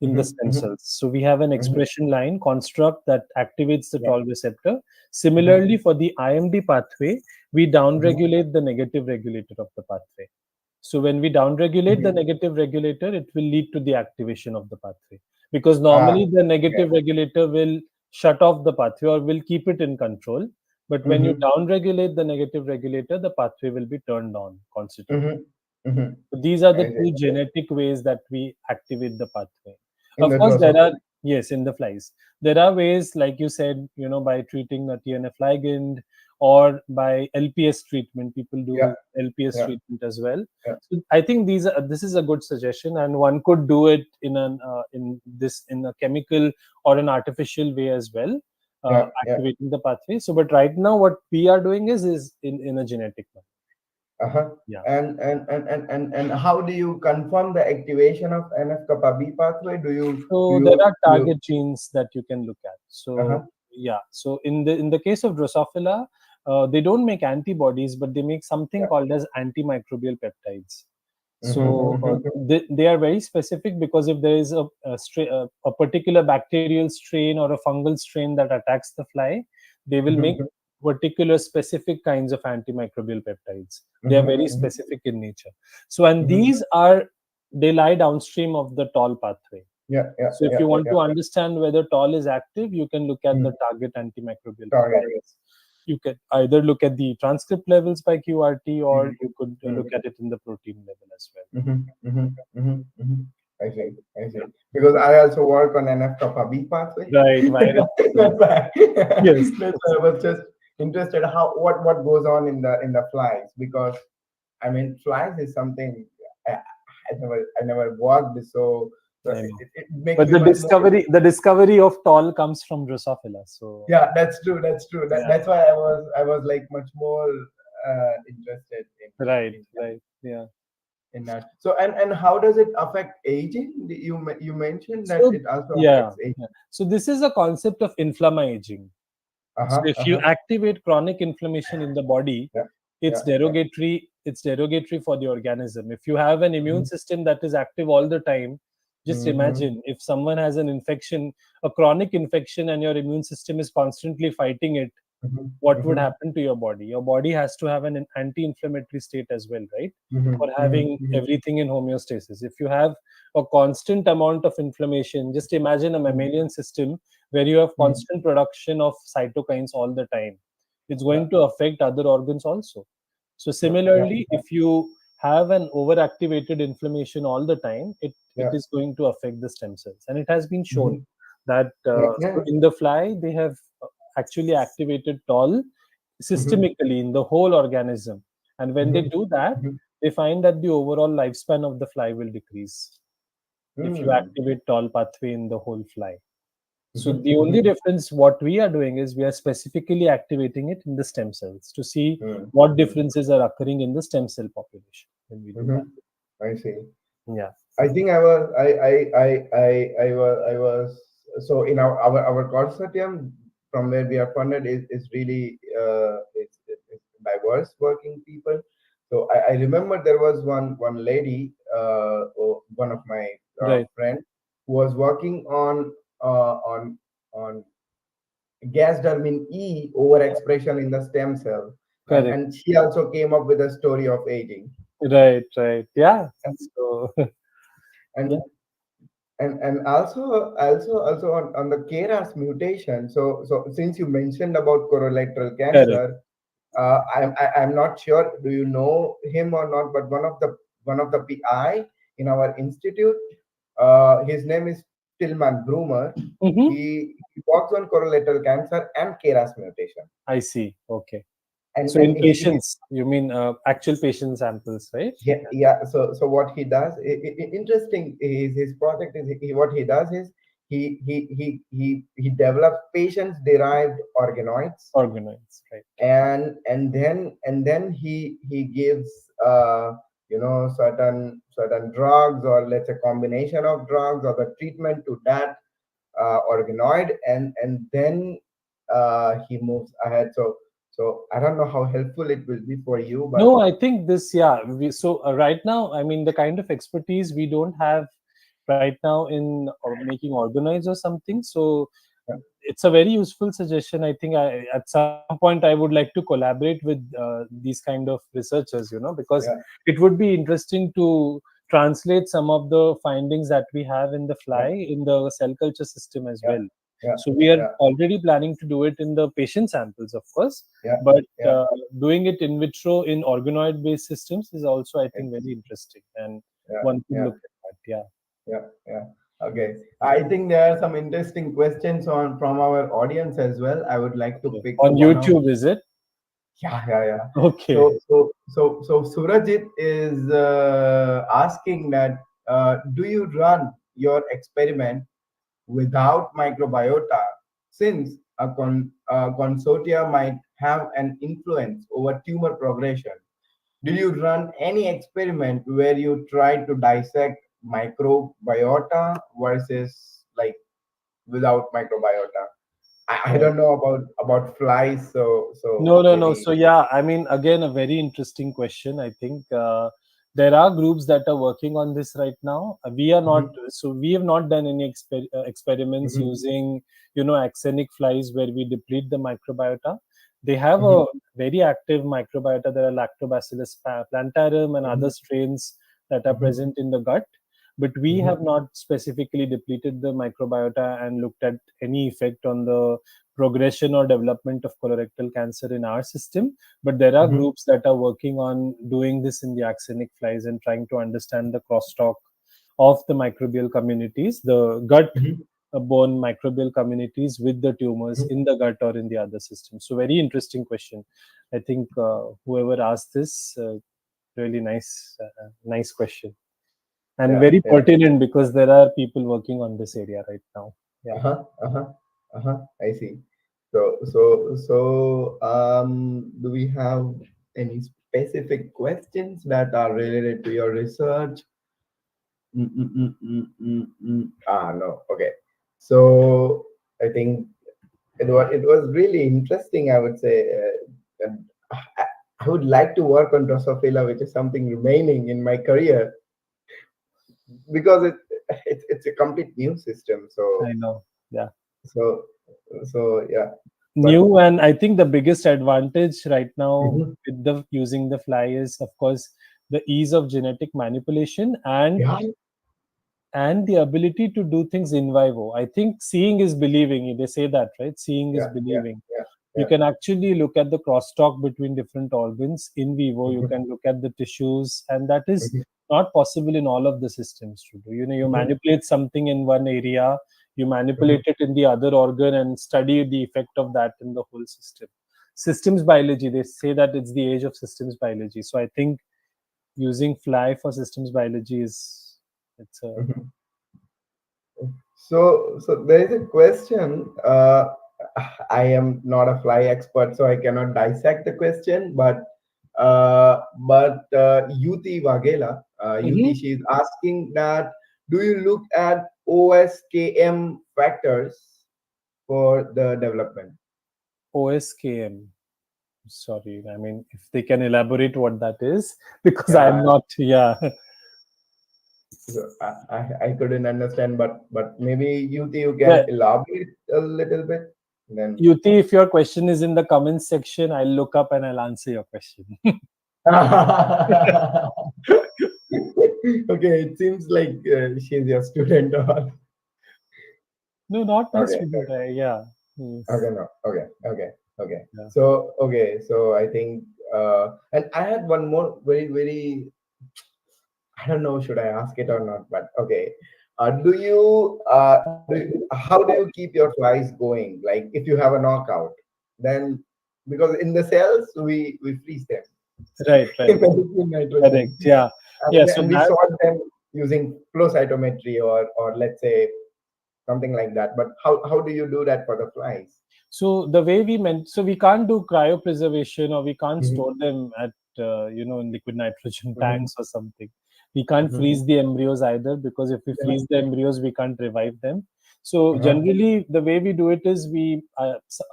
in the Mm-hmm. stem Mm-hmm. cells. So we have an Mm-hmm. expression line construct that activates the Yeah. TOL receptor. Mm-hmm. Similarly, for the IMD pathway, we Mm-hmm. downregulate the negative regulator of the pathway. So when we downregulate the Mm-hmm. negative regulator, it will lead to the activation of the pathway. Because Ah, normally the okay. negative regulator will shut off the pathway or will keep it in control. But when you Mm-hmm. downregulate the negative regulator, the pathway will be turned on constitutively. Mm-hmm. Mm-hmm. So these are I the see. two genetic ways that we activate the pathway. In Of the course, there are Drosophila. Yes, in the flies. There are ways, like you said, by treating a TNF ligand or by LPS treatment. People Yeah, do LPS yeah, treatment as well. yeah, So I think this is a good suggestion, and one could do it in a chemical or an artificial way as well, yeah, yeah. activating the pathway. So, but right now, what we are doing is in a genetic manner. Uh-huh. Yeah. And how do you confirm the activation of NF-kappa B pathway? Do So there you are you target genes that you can look at. uh-huh. So yeah, so in the case of Drosophila, they don't make antibodies, but they make something Yeah. called as antimicrobial peptides. Mm-hmm, So mm-hmm, they are very specific because if there is a particular bacterial strain or a fungal strain that attacks the fly, they will make mm-hmm, particular specific kinds of antimicrobial peptides. They are mm-hmm, very mm-hmm, specific in nature. So and mm-hmm. they lie downstream of the toll pathway. Yeah, yeah, So if yeah, you want yeah. to understand whether toll is active, you can look at Mm. the target antimicrobial Target. peptides. You can either look at the transcript levels by QRT, or you could look Mm-hmm. at it in the protein level as well. Mhm, mhm, mhm, mhm. I see, I see. Because I also work on NF-kappa B pathway. Right, virus. That's why, Yes. that's why I was just interested how what goes on in the flies, because I mean flies is something I never worked, so I it, know. it, it makes But me much more. the discovery of toll comes from Drosophila. So Yeah, that's true. That's true. yeah. That's why I was like much more interested Right, in right. Yeah. in that. So and how does it affect aging? You mentioned that So it also yeah, affects aging. yeah. So this is a concept of inflammaging. So Uh-huh, if you uh-huh. activate chronic inflammation in the body, Yeah, it's yeah, yeah. derogatory. It's derogatory for the organism. If you have an immune Mm-hmm, system that is active all the time, just mm-hmm, imagine if someone has an infection, a chronic infection, and your immune system is constantly fighting it, mm-hmm, what would mm-hmm, happen to your body? Your body has to have an anti-inflammatory state as well, right? mm-hmm, For mm-hmm, having mm-hmm, everything in homeostasis. If you have a constant amount of inflammation, just imagine a mm-hmm, mammalian system where you have mm-hmm. constant production of cytokines all the time. It's Yeah, going to affect other organs also. So yeah, yeah, similarly, if you have an overactivated inflammation all the time, it yeah. is going to affect the stem cells. And it has been shown Mm-hmm. that Yeah, yeah. so in the fly, they have actually activated toll Mm-hmm, systemically in the whole organism. And when they mm-hmm, do that, mm-hmm, they find that the overall lifespan of the fly will decrease if you mm-hmm, activate toll pathway in the whole fly. So mm-hmm, the only mm-hmm, difference what we are doing is we are specifically activating it in the stem cells to see what mm-hmm, differences are occurring in the stem cell population when we do mm-hmm. that. I see. Yeah. I think I was so in our consortium from where we are funded is really it's diverse working people. So I remember there was one lady, or one of my Right. friend, who was working on gasdermin E overexpression in the stem cell, Correct. and she also came up with a story of aging. Right. Right. Yeah. And So and yeah. and also on the KRAS mutation. So since you mentioned about colorectal Correct. cancer, I'm not sure. Do you know him or not? But one of the PI in our institute, his name is Tillman Broomer. Hmm. He works on colorectal cancer and KRAS mutation, I see. Okay. and So and in he patients, you mean actual patient samples, right? yeah, yeah. So what he does, interesting. His project is what he does is he develops patients derived organoids, Organoids, right? and then he gives certain drugs, or let's say combination of drugs or the treatment to that organoid, and then he moves ahead. So I don't know how helpful it will be for you, but No, I think this, yeah. So right now, I mean, the kind of expertise we don't have right now in making organoids or something. So yeah, it's a very useful suggestion. I think at some point I would like to collaborate with these kind of researchers, because yeah, it would be interesting to translate some of the findings that we have in the yeah, fly in the cell culture system as yeah, well. yeah, So we are yeah, already planning to do it in the patient samples, of course, yeah, but yeah. doing it in vitro in organoid based systems is also, I think, It's, very interesting, and yeah, one could yeah, look at that. Yeah. yeah, yeah. Okay. I think there are some interesting questions on from our audience as well. I would like to pick On one of. YouTube, is it? Yeah. Okay. So Surajit is asking that do you run your experiment without microbiota, since a consortia might have an influence over tumor progression? Did you run any experiment where you tried to dissect microbiota versus like without microbiota? I don't know about flies, so No. maybe. So yeah, I mean, again, a very interesting question. I think there are groups that are working on this right now. We are not. Mhm, So we have not done any experiments mhm, using, axenic flies where we deplete the microbiota. They have mhm, a very active microbiota. There are Lactobacillus plantarum and other mhm, strains that are mhm, present in the gut. But we mhm, have not specifically depleted the microbiota and looked at any effect on the progression or development of colorectal cancer in our system. But there are mhm, groups that are working on doing this in the axenic flies and trying to understand the crosstalk of the microbial communities, the gut mhm, borne microbial communities with the tumors mhm. in the gut or in the other systems. So very interesting question. I think whoever asked this, really nice question, and Yeah, very yeah. pertinent because there are people working on this area right now. Yeah. Uh-huh, uh-huh, I see. So, do we have any specific questions that are related to your research? No. Okay. So, I think it was really interesting. I would say, and I would like to work on Drosophila, which is something remaining in my career because it's a complete new system. I know. Yeah. So so yeah. But New, and I think the biggest advantage right now mhm, with the using the fly is, of course, the ease of genetic manipulation yeah, and the ability to do things in vivo. I think seeing is believing. They say that, right? Seeing is yeah, yeah, believing. yeah, You yeah. can actually look at the crosstalk between different organs in vivo. You Mhm, can look at the tissues, and that is mhm, not possible in all of the systems to do. You mhm, manipulate something in one area, you mhm, manipulate it in the other organ, and study the effect of that in the whole system. Systems biology, they say that it's the age of systems biology. So I think using fly for systems biology is it's a mhm. So there is a question. I am not a fly expert, so I cannot dissect the question. But Yuti Vagela, Yuti, Mhm. she is asking that do you look at OSKM factors for the development? OSKM. Sorry, I mean, if they can elaborate what that is, because I'm Yeah, not. Yeah. so I couldn't understand, but maybe you Well, can elaborate a little bit. Then Yuti, if your question is in the comments section, I'll look up and I'll answer your question. okay, it seems like she's your student or No, not my okay, student. Yeah. Yes. okay, no, okay. Yeah. So I think and I had one more very I don't know should I ask it or not, but okay. How do you keep your flies going? Like if you have a knockout, then because in the cells we freeze them Right. Right. in the liquid nitrogen, Correct. Yeah. Yeah. So and we that. sort them using flow cytometry or let's say something like that. But how do you do that for the flies? So the way we meant, so we can't do cryopreservation, or we can't Mhm, store them at in liquid nitrogen mhm, tanks or something. We can't mhm, freeze the embryos either, because if we yeah, freeze the embryos, we can't revive them. So uh-huh, generally, the way we do it is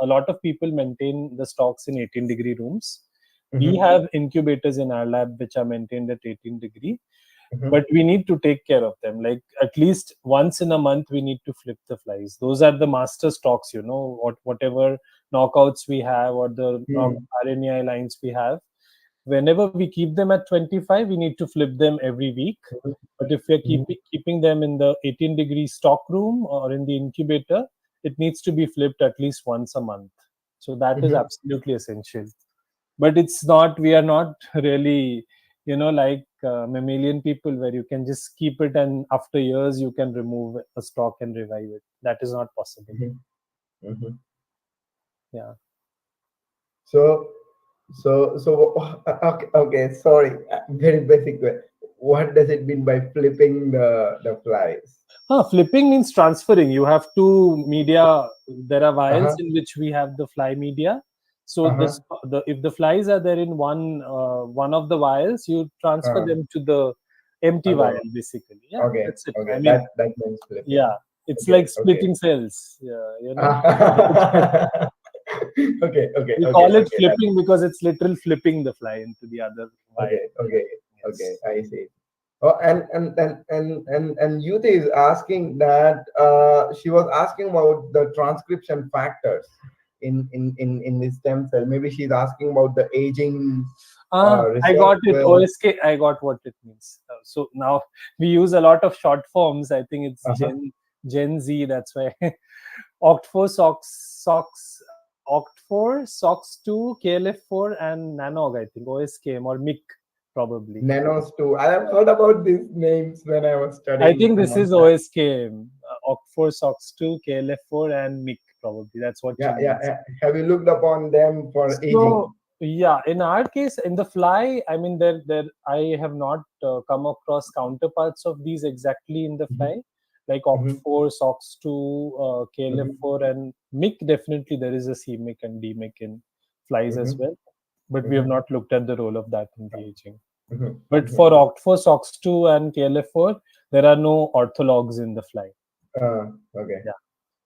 a lot of people maintain the stocks in 18-degree rooms. We mhm, have incubators in our lab which are maintained at 18-degree, mhm, but we need to take care of them. Like at least once in a month we need to flip the flies. Those are the master stocks, whatever knockouts we have, or the mhm, RNAi lines we have. Whenever we keep them at 25, we need to flip them every week. But if we're mhm, keeping them in the 18-degree stock room or in the incubator, it needs to be flipped at least once a month. So that is mhm, absolutely essential. But it's not, we are not really, like mammalian people, where you can just keep it and after years you can remove a stock and revive it. That is not possible. Mm-hmm. Yeah. So, okay, sorry, very basic way. What does it mean by flipping the flies? Flipping means transferring. You have two media. There are vials Uh-huh, in which we have the fly media. So uh-huh, if the flies are there in one of the vials, you transfer uh, them to the empty other vial, one. basically. Yeah, Okay, that's it. I okay, mean, that means flipping. yeah, it's Okay, like okay. splitting cells. Yeah, Okay, okay, we okay, call it okay. That flipping because it's literal flipping the fly into the other vial. okay, okay, okay. Yes. I see. Oh, and Yuti is asking that she was asking about the transcription factors in the stem cell. Maybe she's asking about the aging I research. got it. Well, OSK, I got what it means. So now we use a lot of short forms. I think it's uh-huh, Gen Z. That's why Oct4 Oct4 SOX2 KLF4 and Nanog. I think OSK or MIC probably. nanos too. I have heard about these names when I was I studying think some this months is back. OSK, Oct4 SOX2 KLF4 and MIC probably. That's what she Yeah, yeah. means. Have you looked upon them for So aging? yeah, in our case, in the fly, I mean, there I have not come across counterparts of these exactly in the Mm-hmm, fly, like mm-hmm, Oct4, SOX2, mm-hmm, KLF4, and MIC. Definitely, there is a CMIC and DMIC in flies as mm-hmm, well, but we have mm-hmm, not looked at the role of that in the aging. mm-hmm, But mm-hmm. for Oct4, SOX2, and KLF4, there are no orthologs in the fly. Okay. Yeah.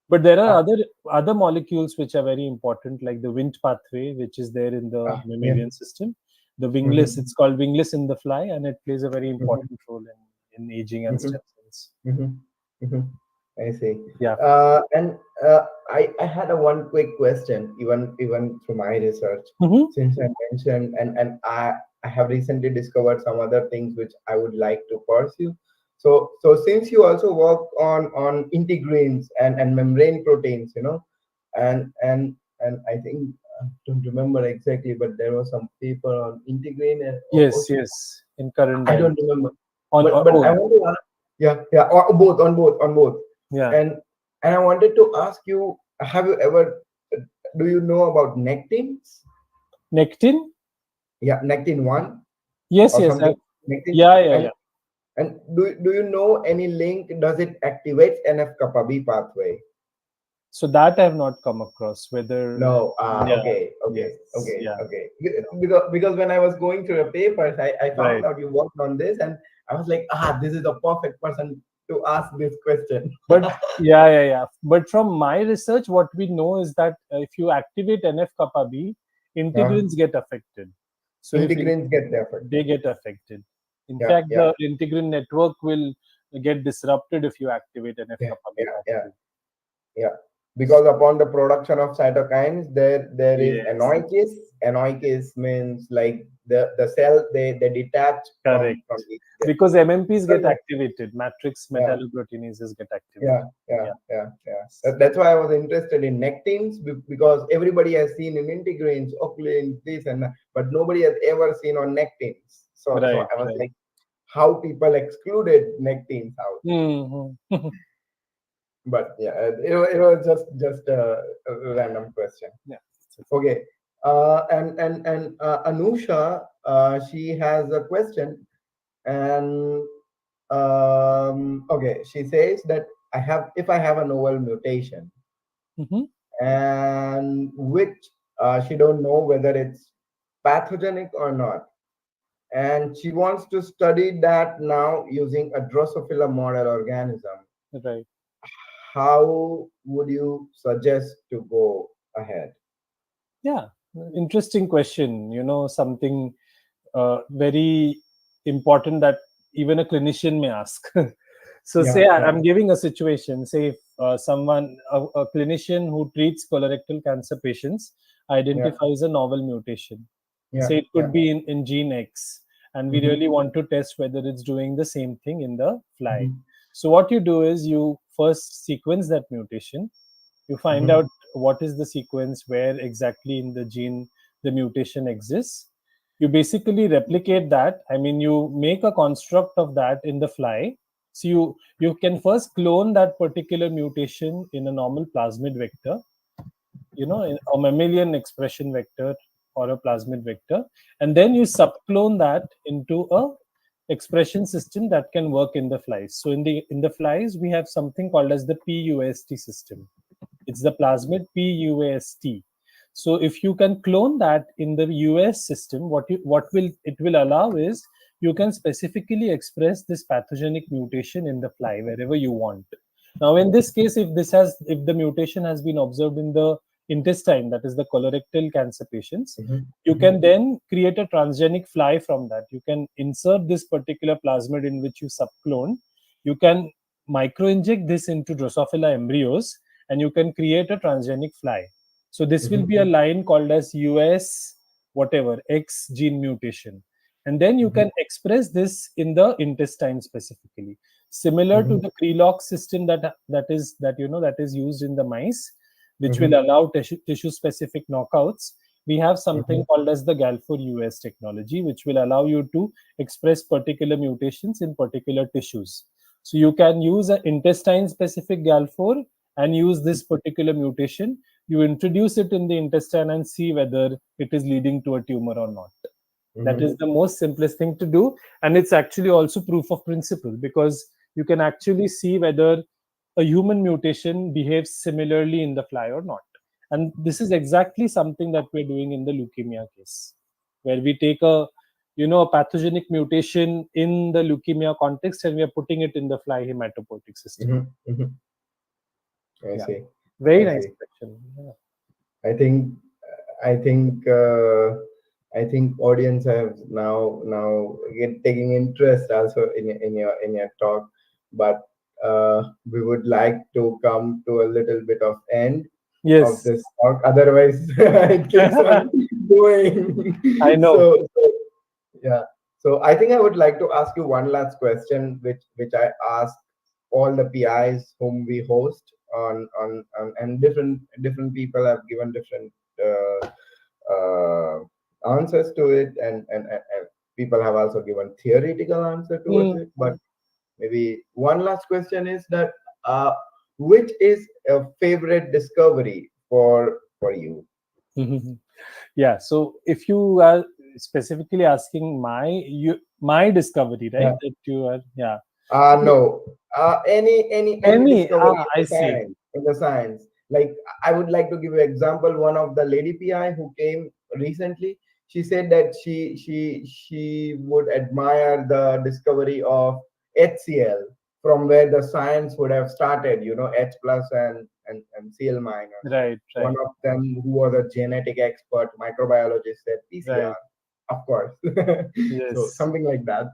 But there are Uh, other molecules which are very important, like the Wnt pathway, which is there in the yeah. mammalian system. The wingless, Mm-hmm, it's called wingless in the fly, and it plays a very mm-hmm, important role in aging and mm-hmm, stem cells. mm-hmm, mm-hmm. I see. Yeah. And I had a one quick question, even through my research, Hmm. since I mentioned and I have recently discovered some other things which I would like to pursue. So since you also work on integrins and membrane proteins, and I think I don't remember exactly, but there was some paper on integrin and Yes, also yes. In current I diet. don't remember, On but I oh want to ask, yeah, yeah, on both, yeah, and and I wanted to ask you, have you ever, do you know about nectins? nectin. Yeah, nectin one Yes, or yes. something, nectin, Yeah, yeah, and yeah. and do you know any link? Does it activate NF kappa B pathway? So that I have not come across. Whether No, yeah, okay, okay, yes, okay, yeah, okay. no, Because when I was going through your papers, I right. found out you worked on this, and I was like, this is the perfect person to ask this question. But yeah, yeah, yeah. But from my research, what we know is that if you activate NF kappa B, uh, integrins get affected. So integrins get they affected. get affected. In Yeah, fact, yeah, the integrin network will get disrupted if you activate NF yeah, kappa B yeah, yeah, pathway. yeah. Because upon the production of cytokines, there is Yes, anoikis. Anoikis means like the cell they detach correct. from the Because MMPs get cell. activated, matrix Yeah, metalloproteinases get activated. yeah, yeah, Yeah. yeah, yeah. That's why I was interested in nectins because everybody has seen in integrins, oclins, this and that, but nobody has ever seen on nectins. So Right, I was right. like, how people excluded nectins out. Hmm. But yeah, it was just a random question. Yeah. Okay, and Anusha, she has a question, and okay, she says that if I have a novel mutation, Hmm. and which she don't know whether it's pathogenic or not, and she wants to study that now using a Drosophila model organism. Right. How would you suggest to go ahead? Yeah, interesting question. Something very important that even a clinician may ask. So, Yeah, say yeah, I'm giving a situation. Say if a clinician who treats colorectal cancer patients yeah, identifies a novel mutation. yeah, Say it yeah. could be in gene X, and we Mm-hmm, really want to test whether it's doing the same thing in the fly. mm-hmm, So, what you do is you first sequence that mutation. You find mm-hmm, out what is the sequence, where exactly in the gene the mutation exists, You basically replicate that. I mean, you make a construct of that in the fly. So you can first clone that particular mutation in a normal plasmid vector, in a mammalian expression vector or a plasmid vector, and then you subclone that into a expression system that can work in the flies. So in the flies, we have something called as the PUAST system. It's the plasmid PUAST. So if you can clone that in the US system, what will allow is you can specifically express this pathogenic mutation in the fly wherever you want. Now, in this case, if the mutation has been observed in the intestine, that is the colorectal cancer patients, you can then create a transgenic fly from that. You can insert this particular plasmid in which you subclone. You can microinject this into Drosophila embryos, and you can create a transgenic fly. So this will be a line called as US whatever X gene mutation, and then you can express this in the intestine specifically, similar to the Krelock system that is used in the mice, which will allow tissue specific knockouts. We have something called as the Galfor US technology, which will allow you to express particular mutations in particular tissues. So you can use an intestine specific Galfor and use this particular mutation. You introduce it in the intestine and see whether it is leading to a tumor or not. That is the most simplest thing to do, and it's actually also proof of principle, because you can actually see whether a human mutation behaves similarly in the fly or not. And this is exactly something that we're doing in the leukemia case, where we take a pathogenic mutation in the leukemia context, and we are putting it in the fly hematopoietic system. I see. Very I nice see. question. Yeah. I think I think I think audience have now taking interest also in your talk, but we would like to come to a little bit of end of Yes. this talk. Otherwise, it keeps on going. I know. So yeah. So I think I would like to ask you one last question, which I ask all the PIs whom we host on and different people have given different uh, uh, answers to it, and people have also given theoretical answer towards Mm. it. But maybe one last question is that which is a favorite discovery for you? Yeah. So if you are specifically asking my discovery, right? Yeah. That you are, yeah. No. Any discovery I see. in the science. Like I would like to give you example. One of the lady PI who came recently, she said that she would admire the discovery of HCl, from where the science would have started. H plus and Cl minus. Right, One right, of them who was a genetic expert, microbiologist, said PCR, right. of course. So Yes. something like that.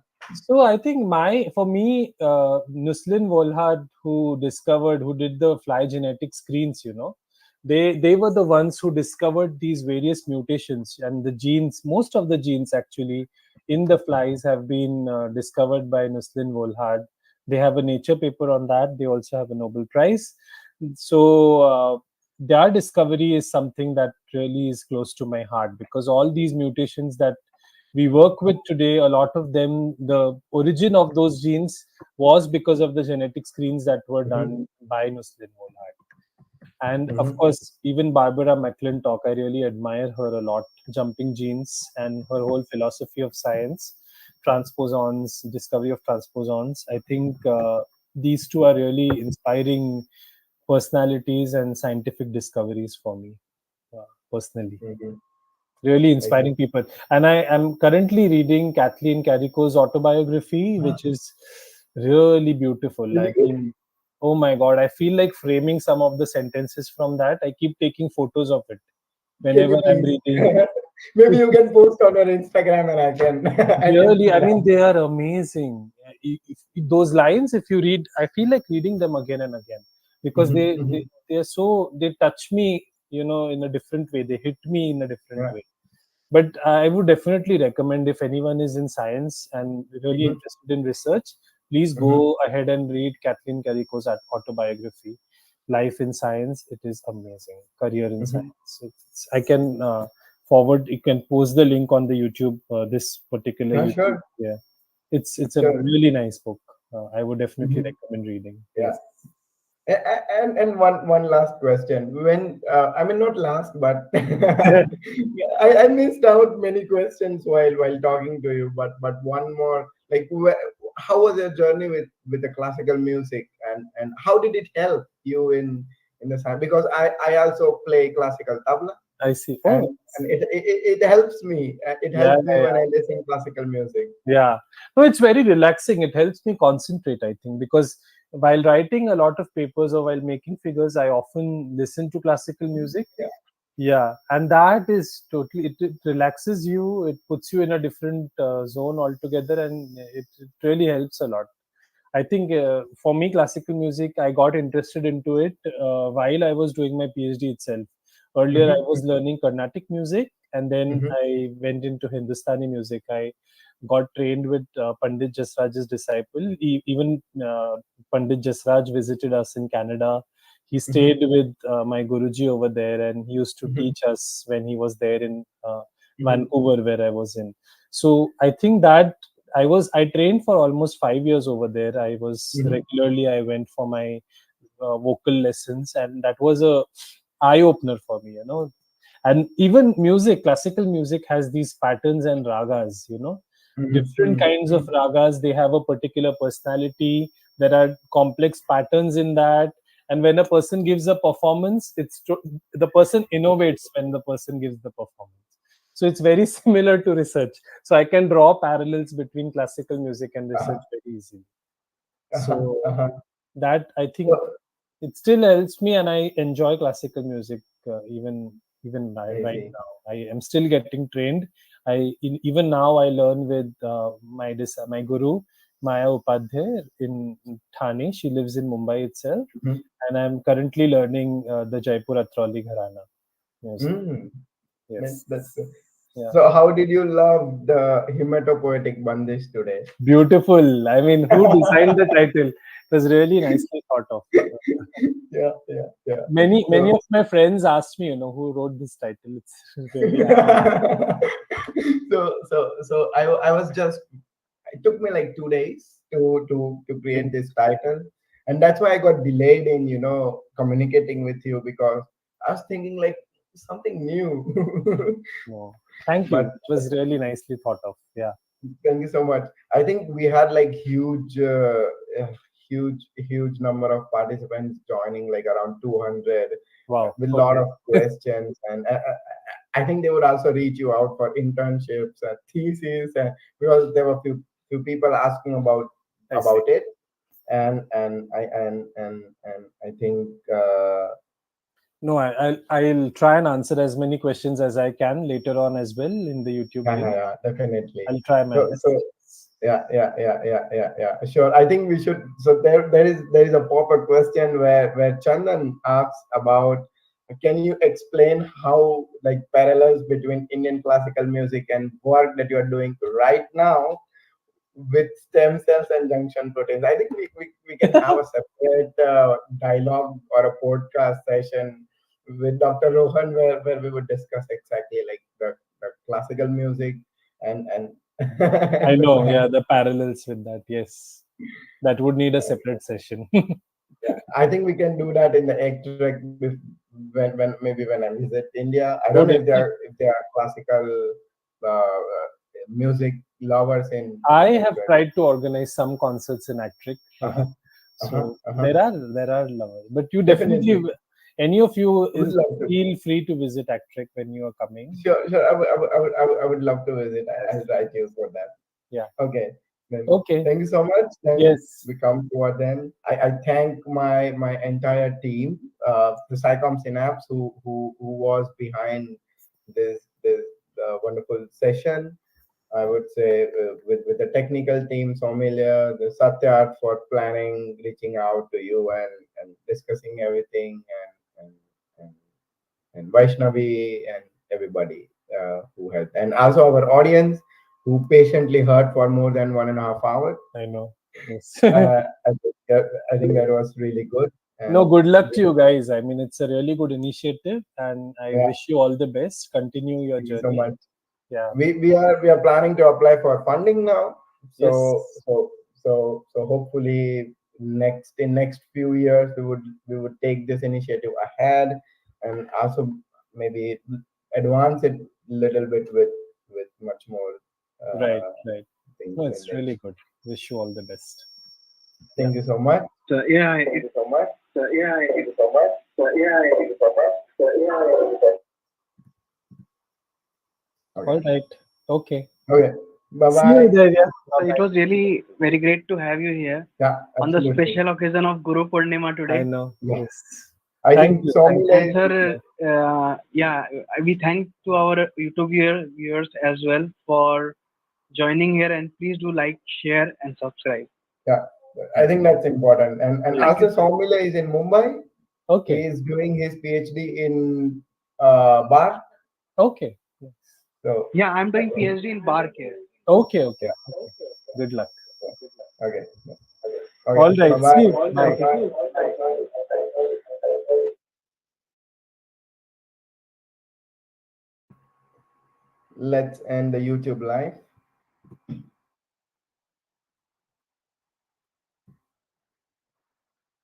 So I think for me, Nuslin Volhard, who did the fly genetic screens, they were the ones who discovered these various mutations, and the genes. Most of the genes actually in the flies have been discovered by Nuslin Volhard. They have a Nature paper on that. They also have a Nobel Prize. So their discovery is something that really is close to my heart, because all these mutations that we work with today, a lot of them, the origin of those genes was because of the genetic screens that were done by Nuslin Volhard. And of Mhm. course, even Barbara McClintock, I really admire her a lot. Jumping genes and her whole philosophy of science, transposons, discovery of transposons. I think these two are really inspiring personalities and scientific discoveries for me, personally. Mhm. Really I see. inspiring people. And I am currently reading Kathleen Carrico's autobiography, which is really beautiful. Really I good. mean, oh my God, I feel like framing some of the sentences from that. I keep taking photos of it Can whenever you I'm please? reading. Maybe you can post on your Instagram and I can I can Really, see I that. mean, they are amazing. Those lines, if you read, I feel like reading them again and again, because Mhm, they are so, they touch me, in a different way. They hit me in a different yeah. way. But I would definitely recommend, if anyone is in science and really Mhm, interested in research, please mhm, go ahead and read Kathleen Carrico's autobiography, Life in Science. It is amazing. Career in mhm. Science. I can forward. You can post the link on the YouTube. This particular Yeah, YouTube. sure, Yeah, it's a sure. really nice book. I would definitely Mhm. recommend reading. Yeah. Yes. And one last question. When I mean not last, but I missed out many questions while talking to you. But one more, like how was your journey with the classical music, and how did it help you in the sound? Because I also play classical tabla, I see. and Oh, it helps me. It yeah, helps me yeah, when yeah. I listen classical music. Yeah. No, it's very relaxing. It helps me concentrate, I think, because while writing a lot of papers or while making figures, I often listen to classical music. Yeah. Yeah, and that is totally, it relaxes you, it puts you in a different zone altogether, and it really helps a lot. I think for me, classical music, I got interested into it while I was doing my PhD itself. Earlier, I was Mm-hmm, learning Carnatic music, and then mm-hmm, I went into Hindustani music. I got trained with Pandit Jasraj's disciple. Even Pandit Jasraj visited us in Canada. He mm-hmm, stayed with my Guruji over there, and he used to mm-hmm, teach us when he was there in mm-hmm, Vancouver, where I was in. So I think that I trained for almost 5 years over there. I was mm-hmm. regularly, I went for my vocal lessons, and that was a eye opener for me. And even music, classical music has these patterns and ragas. Mhm, Different mhm, kinds of mhm. ragas. They have a particular personality. There are complex patterns in that. And when a person gives a performance, the person innovates when the person gives the performance. So it's very similar to research. So I can draw parallels between classical music and research Uh-huh, very easily. uh-huh, So uh-huh. that, I think, So, it still helps me, and I enjoy classical music even I right see. now. I am still getting trained. Even now I learn with my guru Maya Upadhyay in Thane. She lives in Mumbai itself, Mhm. and I'm currently learning the Jaipur Atroli Gharana music. Mm, Yes. that's good. Yeah. So, how did you love the Hematopoietic Bandish today? Beautiful. I mean, who designed the title? It was really nicely thought of. Yeah, yeah, yeah. Many So, of my friends asked me, who wrote this title. It's really so I was just, it took me like 2 days to create this title, and that's why I got delayed in communicating with you, because I was thinking like something new. no. Thank you. But It was really nicely thought of. Yeah. thank you so much. I think we had like huge number of participants joining, like around 200, Wow. with a lot Okay. of questions, and I think they would also reach you out for internships, thesis, and because there were few people asking I see. about it, and I think No, I'll try and answer as many questions as I can later on as well in the YouTube yeah, link. yeah, definitely. I'll try my So best. yeah. Sure. I think we should. So there is a pop-up question where Chandan asks about, can you explain how, like, parallels between Indian classical music and work that you are doing right now with stem cells and junction proteins? I think we can have a separate dialogue or a podcast session with Dr. Rohan, where we would discuss exactly like the classical music and I and the know. class. Yeah, the parallels with that. Yes, that would need a separate session. Yeah, I think we can do that in the extract when maybe when I visit India. I don't Oh, know definitely. if there are classical music lovers in I have extract. tried to organize some concerts in Actric. Uh-huh, uh-huh, So uh-huh. there are lovers, but you definitely, Definitely, any of you would is love to. feel free to visit Actric when you are coming. Sure. I would love to visit. I'll Yes. write you for that. Yeah. Okay. Then Okay. thank you so much. Then Yes. we come toward then. I thank my entire team, the Psychom Synapse, who was behind this wonderful session. I would say with the technical team, Somalia, the Satyart for planning, reaching out to you and discussing everything, and and and Vaishnavi and everybody who helped, and also our audience who patiently heard for more than 1.5 hours. I know. Yes. I think that was really good. No, And good luck to you guys. I mean, it's a really good initiative, and I yeah, wish you all the best. Continue your thank you so journey. much. Yeah. We are planning to apply for funding now. So Yes. hopefully next few years we would take this initiative ahead, and also maybe advance it little bit with much more Right. uh, Right. things No, in it's it. really good. Wish you all the best. Thank you so much. So yeah, Thank you so much. Thank you so much. Thank you so much. Okay. All right. Okay. Okay. Bye See you bye. there. Yeah. so it was really very great to have you here Yeah, on the absolutely. special occasion of Guru Purnima I today. know. Yeah. Yes. I Thank think you. so Thank many. And you. sir, we thank to our YouTube viewers as well for joining here, and please do like, share, and subscribe. Yeah, I think that's important. And Yes. Thank also you, sir. Soumila is in Mumbai. He Okay. is doing his PhD in Bar. Okay. Yes. So Yeah, I'm I doing think PhD in Bark here. Okay. Okay. yeah. Okay. Good luck. Okay. Okay. All Bye right. See bye. you. Bye. Let's end the YouTube live.